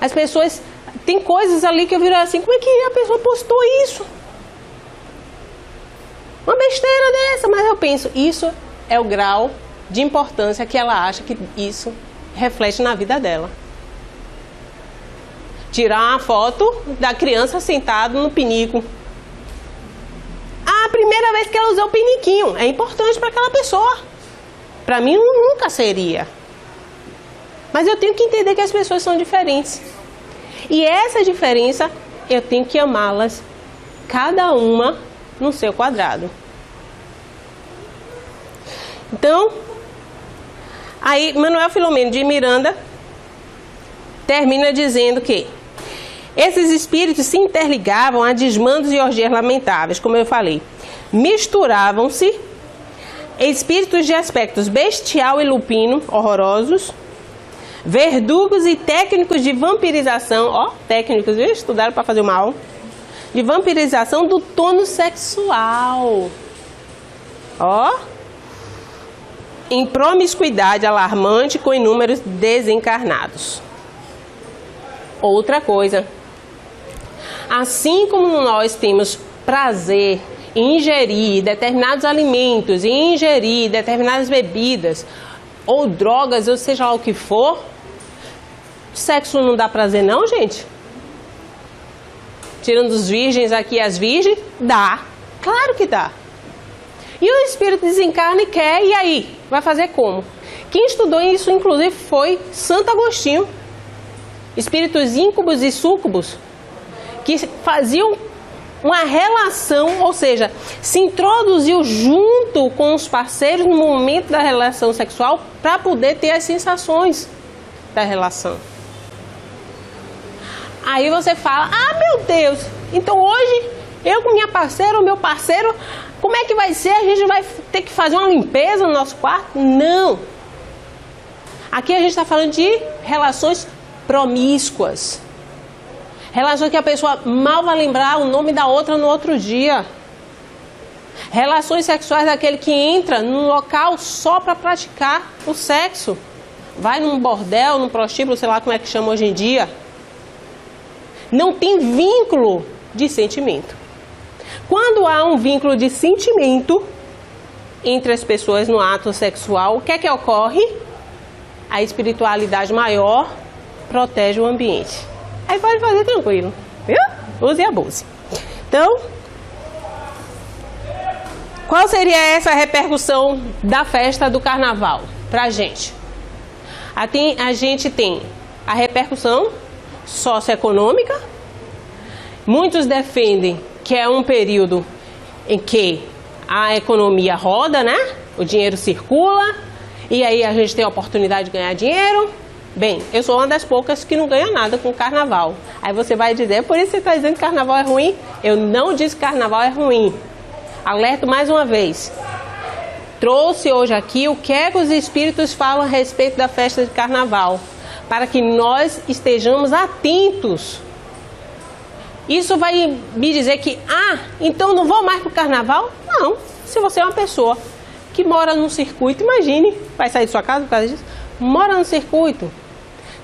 As pessoas, tem coisas ali que eu viro assim, como é que a pessoa postou isso? Uma besteira dessa, mas eu penso, isso é o grau de importância que ela acha que isso reflete na vida dela. Tirar uma foto da criança sentada no pinico. A primeira vez que ela usou o piniquinho é importante para aquela pessoa. Para mim nunca seria. Mas eu tenho que entender que as pessoas são diferentes. E essa diferença eu tenho que amá-las, cada uma no seu quadrado. Então, aí Manuel Filomeno de Miranda termina dizendo que esses espíritos se interligavam a desmandos e orgias lamentáveis, como eu falei. Misturavam-se espíritos de aspectos bestial e lupino, horrorosos, verdugos e técnicos de vampirização, técnicos, estudaram para fazer o mal, de vampirização do tono sexual, em promiscuidade alarmante com inúmeros desencarnados. Outra coisa, assim como nós temos prazer em ingerir determinados alimentos, em ingerir determinadas bebidas, ou drogas, ou seja lá o que for, sexo não dá prazer não, gente? Tirando os virgens aqui, as virgens, dá. Claro que dá. E o espírito desencarna e quer, e aí? Vai fazer como? Quem estudou isso, inclusive, foi Santo Agostinho. Espíritos íncubos e súcubos, que faziam uma relação, ou seja, se introduziu junto com os parceiros no momento da relação sexual para poder ter as sensações da relação. Aí você fala, meu Deus, então hoje eu com minha parceira ou meu parceiro, como é que vai ser? A gente vai ter que fazer uma limpeza no nosso quarto? Não. Aqui a gente está falando de relações promíscuas. Relações que a pessoa mal vai lembrar o nome da outra no outro dia. Relações sexuais daquele que entra num local só para praticar o sexo. Vai num bordel, num prostíbulo, sei lá como é que chama hoje em dia. Não tem vínculo de sentimento. Quando há um vínculo de sentimento entre as pessoas no ato sexual, o que é que ocorre? A espiritualidade maior protege o ambiente. Aí pode fazer tranquilo, viu? Use e abuse. Então, qual seria essa repercussão da festa do carnaval pra gente? A gente tem a repercussão socioeconômica. Muitos defendem que é um período em que a economia roda, né? O dinheiro circula e aí a gente tem a oportunidade de ganhar dinheiro. Bem, eu sou uma das poucas que não ganha nada com carnaval. Aí você vai dizer, por isso você está dizendo que carnaval é ruim? Eu não disse que carnaval é ruim. Alerto mais uma vez. Trouxe hoje aqui o que é que os espíritos falam a respeito da festa de carnaval, para que nós estejamos atentos. Isso vai me dizer que, então não vou mais para o carnaval? Não. Se você é uma pessoa que mora num circuito, imagine, vai sair de sua casa por causa disso, mora no circuito.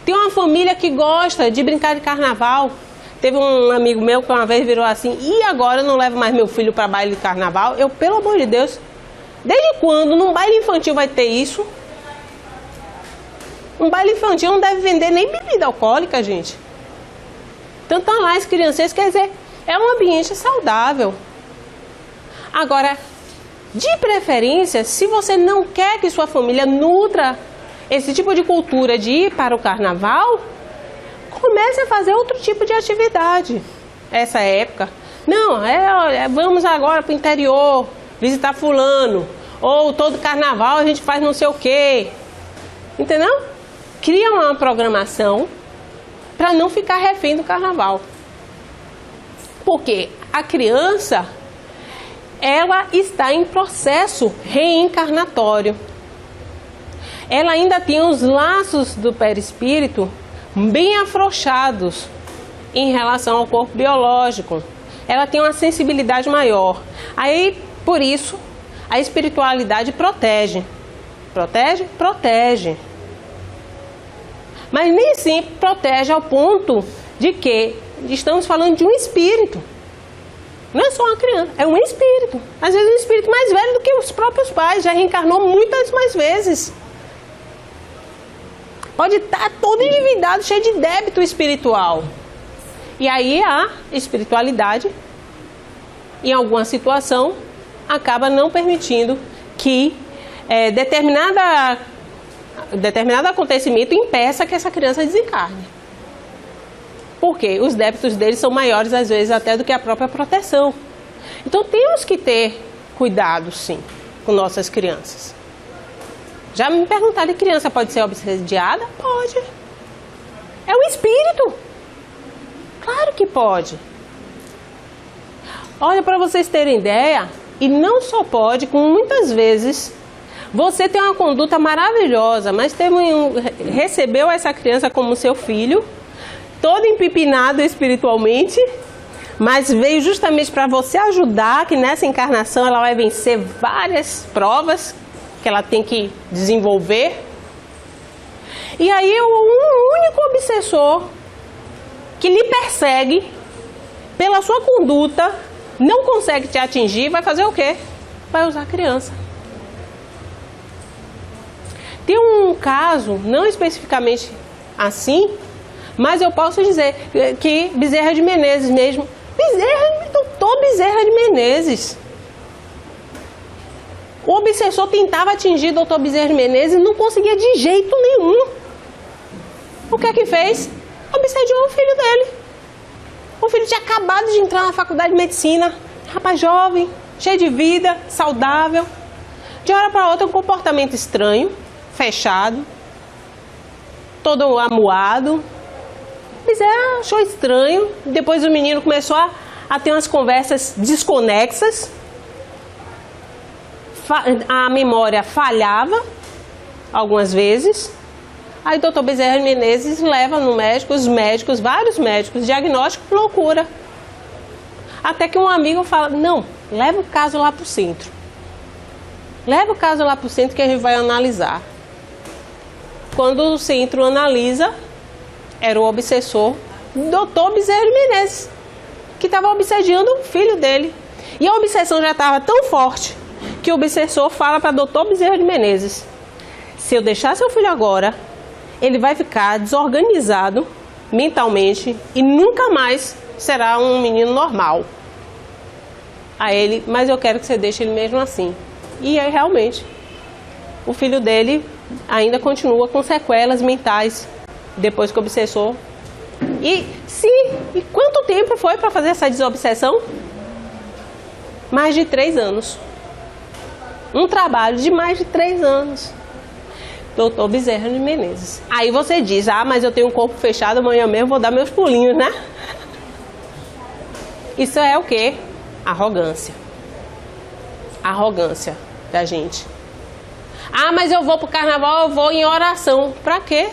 Tem uma família que gosta de brincar de carnaval. Teve um amigo meu que uma vez virou assim, e agora eu não levo mais meu filho para baile de carnaval? Eu, pelo amor de Deus, desde quando num baile infantil vai ter isso? Um baile infantil não deve vender nem bebida alcoólica, gente. Então tá lá as crianças, quer dizer, é um ambiente saudável. Agora, de preferência, se você não quer que sua família nutra esse tipo de cultura de ir para o carnaval, comece a fazer outro tipo de atividade essa época. Não, vamos agora para o interior, visitar fulano, ou todo carnaval a gente faz não sei o quê. Entendeu? Cria uma programação para não ficar refém do carnaval. Porque a criança, ela está em processo reencarnatório. Ela ainda tem os laços do perispírito bem afrouxados em relação ao corpo biológico. Ela tem uma sensibilidade maior. Aí, por isso, a espiritualidade protege. Protege? Protege. Mas nem sempre protege ao ponto de que estamos falando de um espírito. Não é só uma criança, é um espírito. Às vezes um espírito mais velho do que os próprios pais, já reencarnou muitas mais vezes. Pode estar todo endividado, cheio de débito espiritual. E aí a espiritualidade, em alguma situação, acaba não permitindo que determinado acontecimento impeça que essa criança desencarne. Porque os débitos deles são maiores, às vezes, até do que a própria proteção. Então, temos que ter cuidado, sim, com nossas crianças. Já me perguntaram, criança pode ser obsediada? Pode. É um espírito. Claro que pode. Olha, para vocês terem ideia, e não só pode, como muitas vezes você tem uma conduta maravilhosa, mas recebeu essa criança como seu filho, todo empipinado espiritualmente, mas veio justamente para você ajudar, que nessa encarnação ela vai vencer várias provas que ela tem que desenvolver. E aí um único obsessor que lhe persegue pela sua conduta, não consegue te atingir, vai fazer o quê? Vai usar a criança. Tem um caso, não especificamente assim, mas eu posso dizer que Bezerra de Menezes mesmo, doutor Bezerra de Menezes, o obsessor tentava atingir doutor Bezerra de Menezes e não conseguia de jeito nenhum. O que é que fez? Obsediou o filho dele. O filho tinha acabado de entrar na faculdade de medicina, rapaz jovem, cheio de vida, saudável. De hora para outra, um comportamento estranho, fechado, todo amuado. Bezerra achou estranho. Depois o menino começou a ter umas conversas desconexas. A memória falhava algumas vezes. Aí o doutor Bezerra de Menezes leva no médico, vários médicos, diagnóstico, loucura. Até que um amigo fala, não, leva o caso lá para o centro. Leva o caso lá para o centro que a gente vai analisar. Quando o centro analisa, era o obsessor, doutor Bezerra de Menezes, que estava obsediando o filho dele. E a obsessão já estava tão forte que o obsessor fala para doutor Bezerra de Menezes, se eu deixar seu filho agora, ele vai ficar desorganizado mentalmente e nunca mais será um menino normal. A ele, mas eu quero que você deixe ele mesmo assim. E aí realmente, o filho dele ainda continua com sequelas mentais depois que o obsessor... E quanto tempo foi para fazer essa desobsessão? Mais de 3 anos. Um trabalho de mais de 3 anos. Doutor Bezerra de Menezes. Aí você diz, mas eu tenho um corpo fechado, amanhã mesmo vou dar meus pulinhos, né? Isso é o quê? Arrogância. Arrogância da gente. Mas eu vou pro carnaval, eu vou em oração. Pra quê?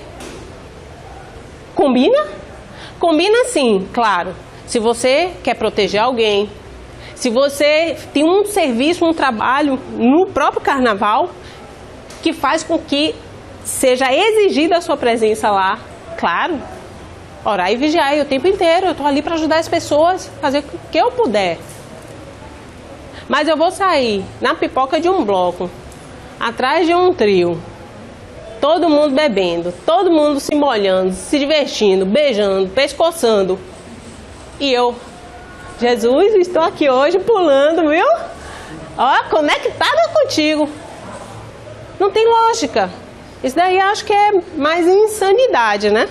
Combina? Combina sim, claro. Se você quer proteger alguém, se você tem um serviço, um trabalho no próprio carnaval que faz com que seja exigida a sua presença lá, claro, orar e vigiar o tempo inteiro. Eu estou ali para ajudar as pessoas, fazer o que eu puder. Mas eu vou sair na pipoca de um bloco, atrás de um trio, todo mundo bebendo, todo mundo se molhando, se divertindo, beijando, pescoçando. E eu, Jesus, estou aqui hoje pulando, viu? Ó, conectada contigo. Não tem lógica. Isso daí acho que é mais insanidade, né?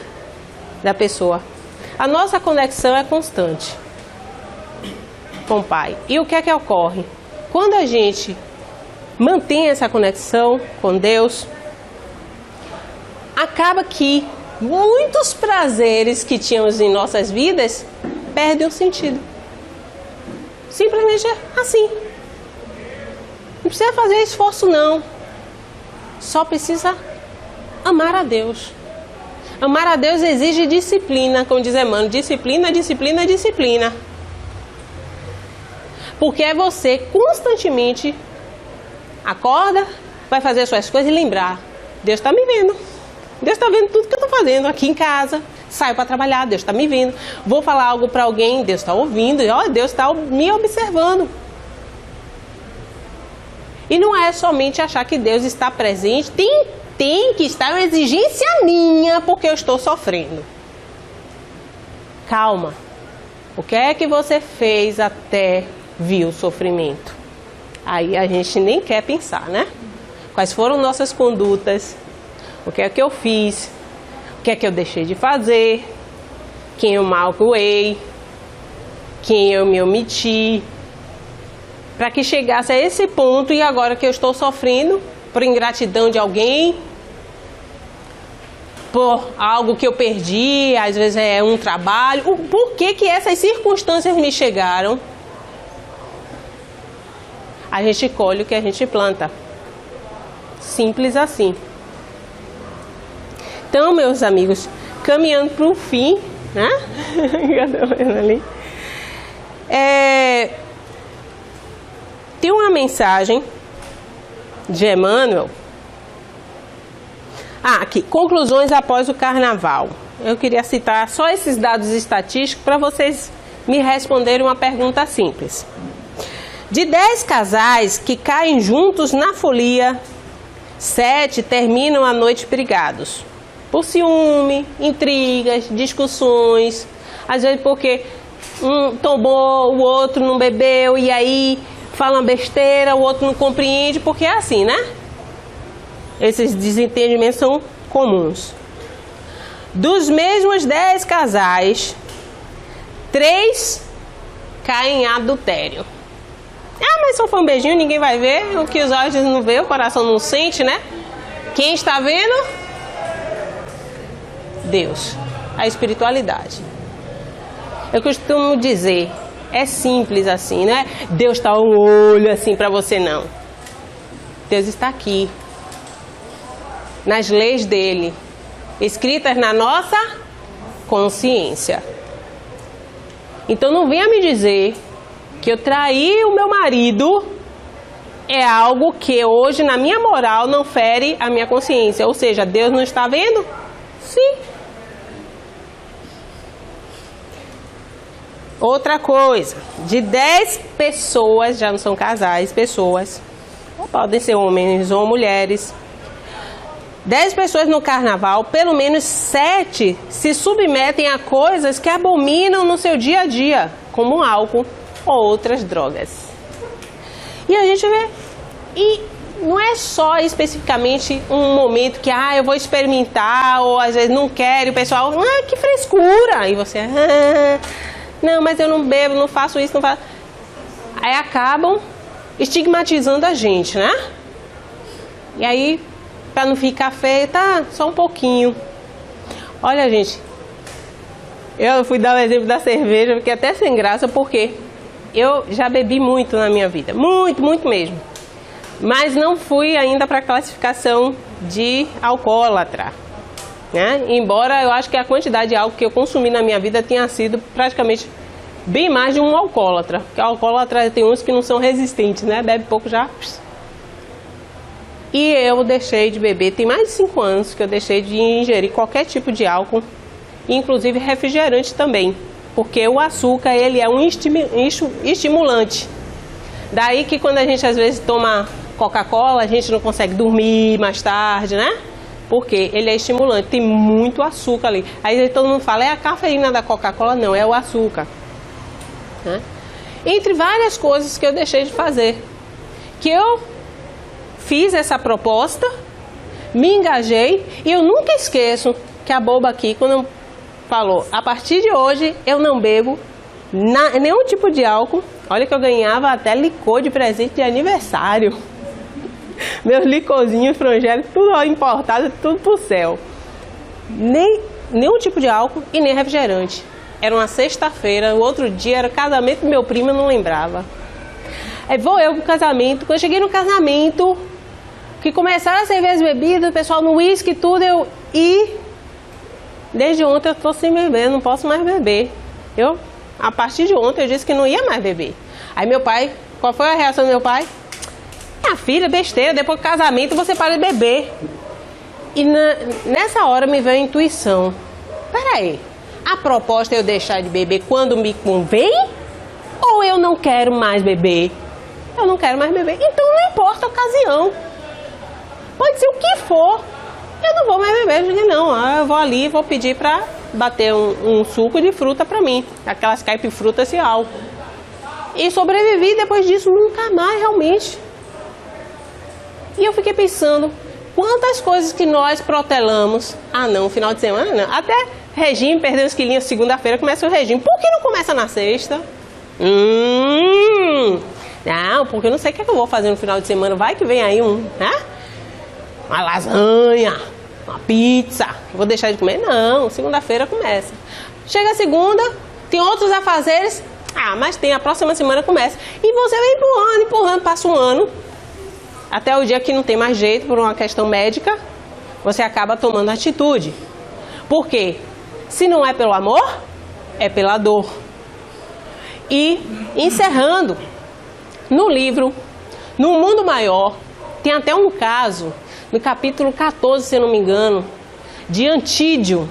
Da pessoa. A nossa conexão é constante com o Pai. E o que é que ocorre? Quando a gente mantém essa conexão com Deus, acaba que muitos prazeres que tínhamos em nossas vidas perdem o sentido. Simplesmente é assim. Não precisa fazer esforço não. Só precisa amar a Deus. Amar a Deus exige disciplina, como diz Emmanuel. Disciplina, disciplina, disciplina. Porque é você constantemente acorda, vai fazer as suas coisas e lembrar. Deus está me vendo. Deus está vendo tudo que eu estou fazendo aqui em casa. Saio para trabalhar, Deus está me vendo. Vou falar algo para alguém, Deus está ouvindo. E, Deus está me observando. E não é somente achar que Deus está presente. Tem que estar uma exigência minha porque eu estou sofrendo. Calma. O que é que você fez até vir o sofrimento? Aí a gente nem quer pensar, né? Quais foram nossas condutas? O que é que eu fiz? O que é que eu deixei de fazer? Quem eu magoei? Quem eu me omiti? Para que chegasse a esse ponto e agora que eu estou sofrendo por ingratidão de alguém, por algo que eu perdi, às vezes é um trabalho. Por que essas circunstâncias me chegaram? A gente colhe o que a gente planta. Simples assim. Então, meus amigos, caminhando para o fim, né? Tem uma mensagem de Emmanuel. Aqui, conclusões após o carnaval. Eu queria citar só esses dados estatísticos para vocês me responderem uma pergunta simples. De 10 casais que caem juntos na folia, 7 terminam a noite brigados. Por ciúme, intrigas, discussões. Às vezes porque um tomou, o outro não bebeu, e aí fala uma besteira, o outro não compreende, porque é assim, né? Esses desentendimentos são comuns. Dos mesmos 10 casais, 3 caem em adultério. Mas só foi um beijinho, ninguém vai ver. O que os olhos não vê, o coração não sente, né? Quem está vendo? Deus. A espiritualidade. Eu costumo dizer, é simples assim, né? Deus está um olho assim para você, não. Deus está aqui. Nas leis dele, escritas na nossa consciência. Então não venha me dizer que eu traí o meu marido é algo que hoje na minha moral não fere a minha consciência. Ou seja, Deus não está vendo? Sim. Outra coisa, de 10 pessoas, já não são casais, pessoas, podem ser homens ou mulheres, 10 pessoas no carnaval, pelo menos 7 se submetem a coisas que abominam no seu dia a dia, como álcool ou outras drogas. E a gente vê, e não é só especificamente um momento que eu vou experimentar, ou às vezes não quero, e o pessoal, que frescura, e você, não, mas eu não bebo, não faço isso, não faço. Aí acabam estigmatizando a gente, né? E aí, para não ficar feio, só um pouquinho. Olha, gente, eu fui dar o exemplo da cerveja, fiquei até sem graça, porque eu já bebi muito na minha vida, muito, muito mesmo. Mas não fui ainda para a classificação de alcoólatra, né? Embora eu acho que a quantidade de álcool que eu consumi na minha vida tenha sido praticamente bem mais de um alcoólatra. Porque alcoólatra tem uns que não são resistentes, né? Bebe pouco já. E eu deixei de beber, tem mais de 5 anos que eu deixei de ingerir qualquer tipo de álcool, inclusive refrigerante também. Porque o açúcar, ele é um estimulante. Daí que quando a gente às vezes toma Coca-Cola, a gente não consegue dormir mais tarde, né? porque ele é estimulante, tem muito açúcar ali. Aí todo mundo fala, é a cafeína da Coca-Cola? Não, é o açúcar. Né? Entre várias coisas que eu deixei de fazer, que eu fiz essa proposta, me engajei, e eu nunca esqueço que a boba aqui, quando falou, a partir de hoje eu não bebo nenhum tipo de álcool. Olha que eu ganhava até licor de presente de aniversário. Meus licorzinhos frangélicos, tudo importado, tudo pro céu. Nenhum tipo de álcool e nem refrigerante. Era uma sexta-feira, o outro dia era o casamento do meu primo, eu não lembrava. Aí vou eu pro casamento, quando eu cheguei no casamento, que começaram a servir as bebidas, o pessoal no uísque e tudo, desde ontem eu tô sem beber, não posso mais beber. A partir de ontem eu disse que não ia mais beber. Aí meu pai, qual foi a reação do meu pai? Minha filha, besteira, depois do casamento você para de beber. E nessa hora me veio a intuição. Peraí, a proposta é eu deixar de beber quando me convém? Ou eu não quero mais beber? Eu não quero mais beber, então não importa a ocasião. Pode ser o que for, eu não vou mais beber. Eu digo, não, eu vou ali e vou pedir para bater um suco de fruta para mim, aquelas caipifrutas e álcool. E sobrevivi depois disso, nunca mais realmente. E eu fiquei pensando, quantas coisas que nós protelamos, não, final de semana não, até regime, perder uns quilinhos, segunda-feira começa o regime, por que não começa na sexta? Não, porque eu não sei o que eu vou fazer no final de semana, vai que vem aí uma lasanha, uma pizza, vou deixar de comer? Não, segunda-feira começa. Chega a segunda, tem outros afazeres, mas tem, a próxima semana começa. E você vai empurrando, passa um ano, até o dia que não tem mais jeito, por uma questão médica, você acaba tomando atitude. Por quê? Se não é pelo amor, é pela dor. E, encerrando, no livro, No Mundo Maior, tem até um caso, no capítulo 14, se eu não me engano, de Antídio,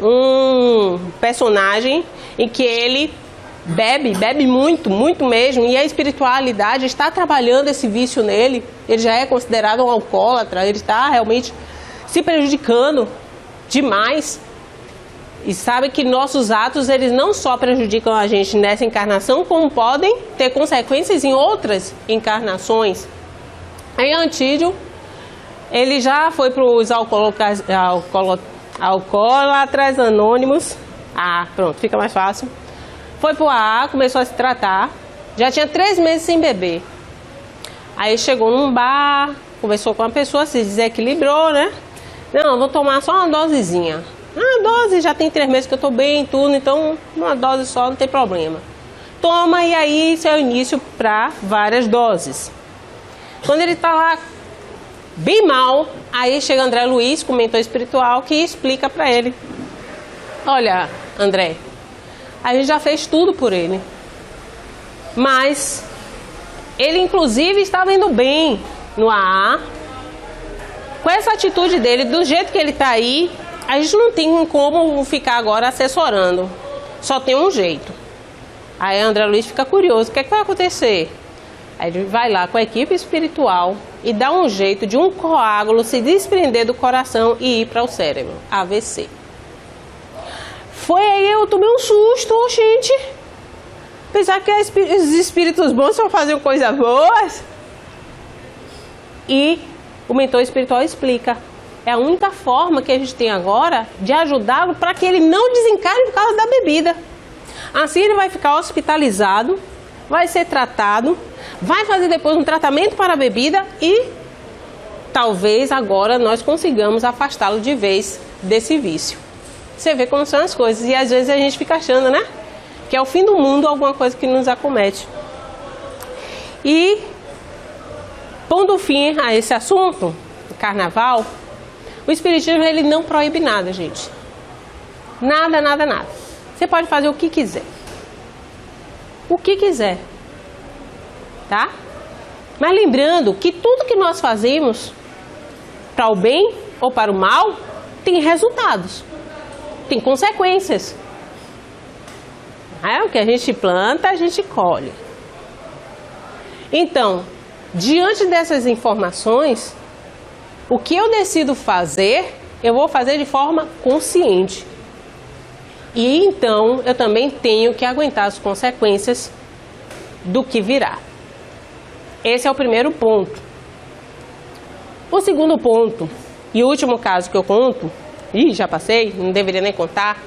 um personagem em que ele bebe muito, muito mesmo, e a espiritualidade está trabalhando esse vício nele. Ele já é considerado um alcoólatra, ele está realmente se prejudicando demais. E sabe que nossos atos, eles não só prejudicam a gente nessa encarnação, como podem ter consequências em outras encarnações. Aí Antídio, ele já foi para os alcoólatras anônimos. Pronto, fica mais fácil. Foi pro AA, começou a se tratar. Já tinha 3 meses sem beber. Aí chegou num bar, conversou com uma pessoa, se desequilibrou, né? Não, vou tomar só uma dosezinha. Dose, já tem 3 meses que eu tô bem, tudo, então uma dose só não tem problema. Toma, e aí isso é o início para várias doses. Quando ele tá lá bem mal, aí chega André Luiz, com o mentor espiritual, que explica para ele. Olha, André, a gente já fez tudo por ele, mas ele inclusive estava indo bem no AA. Com essa atitude dele, do jeito que ele está aí, a gente não tem como ficar agora assessorando, só tem um jeito. Aí André Luiz fica curioso, o que é que vai acontecer? Aí ele vai lá com a equipe espiritual e dá um jeito de um coágulo se desprender do coração e ir para o cérebro, AVC. Foi aí, eu tomei um susto, gente. Pensar que os espíritos bons só faziam coisas boas. E o mentor espiritual explica. É a única forma que a gente tem agora de ajudá-lo para que ele não desencarne por causa da bebida. Assim ele vai ficar hospitalizado, vai ser tratado, vai fazer depois um tratamento para a bebida e talvez agora nós consigamos afastá-lo de vez desse vício. Você vê como são as coisas. E às vezes a gente fica achando, né? Que é o fim do mundo, alguma coisa que nos acomete. E, pondo fim a esse assunto, o carnaval, o Espiritismo, ele não proíbe nada, gente. Nada, nada, nada. Você pode fazer o que quiser. O que quiser. Tá? Mas lembrando que tudo que nós fazemos, para o bem ou para o mal, tem resultados. Tem consequências. O que a gente planta, a gente colhe. Então, diante dessas informações, O que eu decido fazer, eu vou fazer de forma consciente. E então eu também tenho que aguentar as consequências do que virá. Esse é o primeiro ponto. O segundo ponto, e o último caso que eu conto, já passei, não deveria nem contar,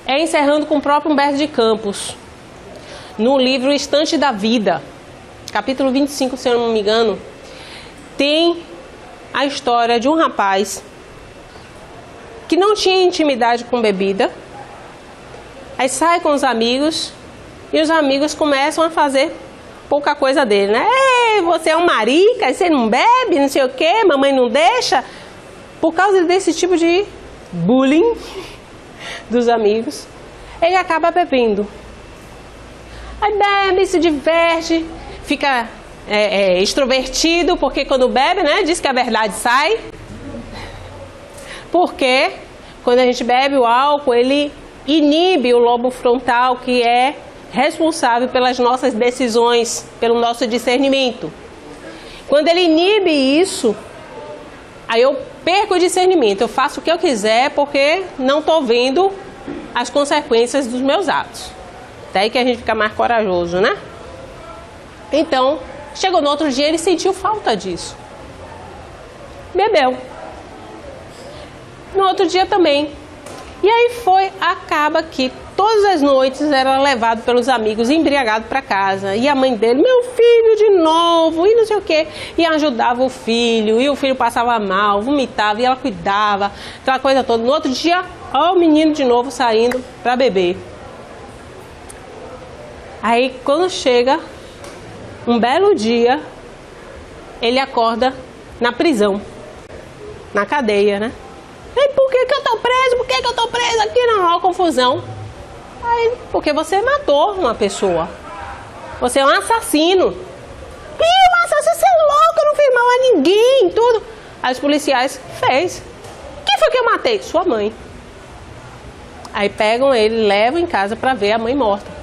é encerrando com o próprio Humberto de Campos, no livro Estante da Vida, capítulo 25, se eu não me engano, tem a história de um rapaz que não tinha intimidade com bebida, aí sai com os amigos e os amigos começam a fazer pouca coisa dele, né? Ei, você é um marica, você não bebe, não sei o quê, mamãe não deixa. Por causa desse tipo de bullying dos amigos, ele acaba bebendo. Aí bebe, se diverte, fica extrovertido, porque quando bebe, né, diz que a verdade sai. Porque quando a gente bebe o álcool, ele inibe o lobo frontal, que é responsável pelas nossas decisões, pelo nosso discernimento. Quando ele inibe isso, aí eu perco o discernimento, eu faço o que eu quiser porque não estou vendo as consequências dos meus atos. Daí que a gente fica mais corajoso, né? Então, chegou no outro dia, ele sentiu falta disso. Bebeu. No outro dia também. E aí acaba que todas as noites era levado pelos amigos embriagado para casa. E a mãe dele, meu filho de novo, e não sei o quê. E ajudava o filho, e o filho passava mal, vomitava, e ela cuidava, aquela coisa toda. No outro dia, ó, o menino de novo saindo para beber. Aí quando chega um belo dia, ele acorda na prisão, na cadeia, né? E por que eu tô preso? Por que eu tô preso aqui? Não, ó, confusão. Aí, porque você matou uma pessoa. Você é um assassino. Um assassino, você é louco, eu não fiz mal a ninguém, tudo. Aí os policiais fez. Quem foi que eu matei? Sua mãe. Aí pegam ele, levam em casa para ver a mãe morta.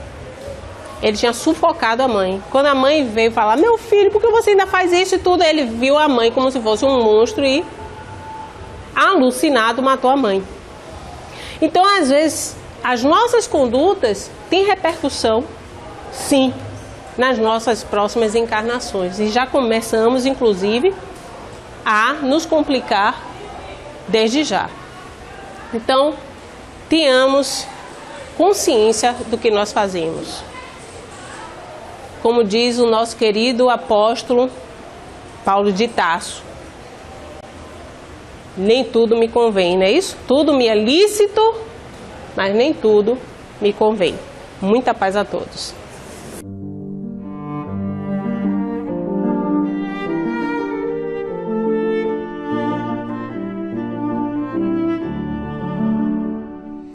Ele tinha sufocado a mãe. Quando a mãe veio falar, meu filho, por que você ainda faz isso e tudo? Ele viu a mãe como se fosse um monstro e, alucinado, matou a mãe. Então, às vezes, as nossas condutas têm repercussão, sim, nas nossas próximas encarnações. E já começamos, inclusive, a nos complicar desde já. Então, tenhamos consciência do que nós fazemos. Como diz o nosso querido apóstolo Paulo de Tarso, nem tudo me convém, não é isso? Tudo me é lícito, mas nem tudo me convém. Muita paz a todos.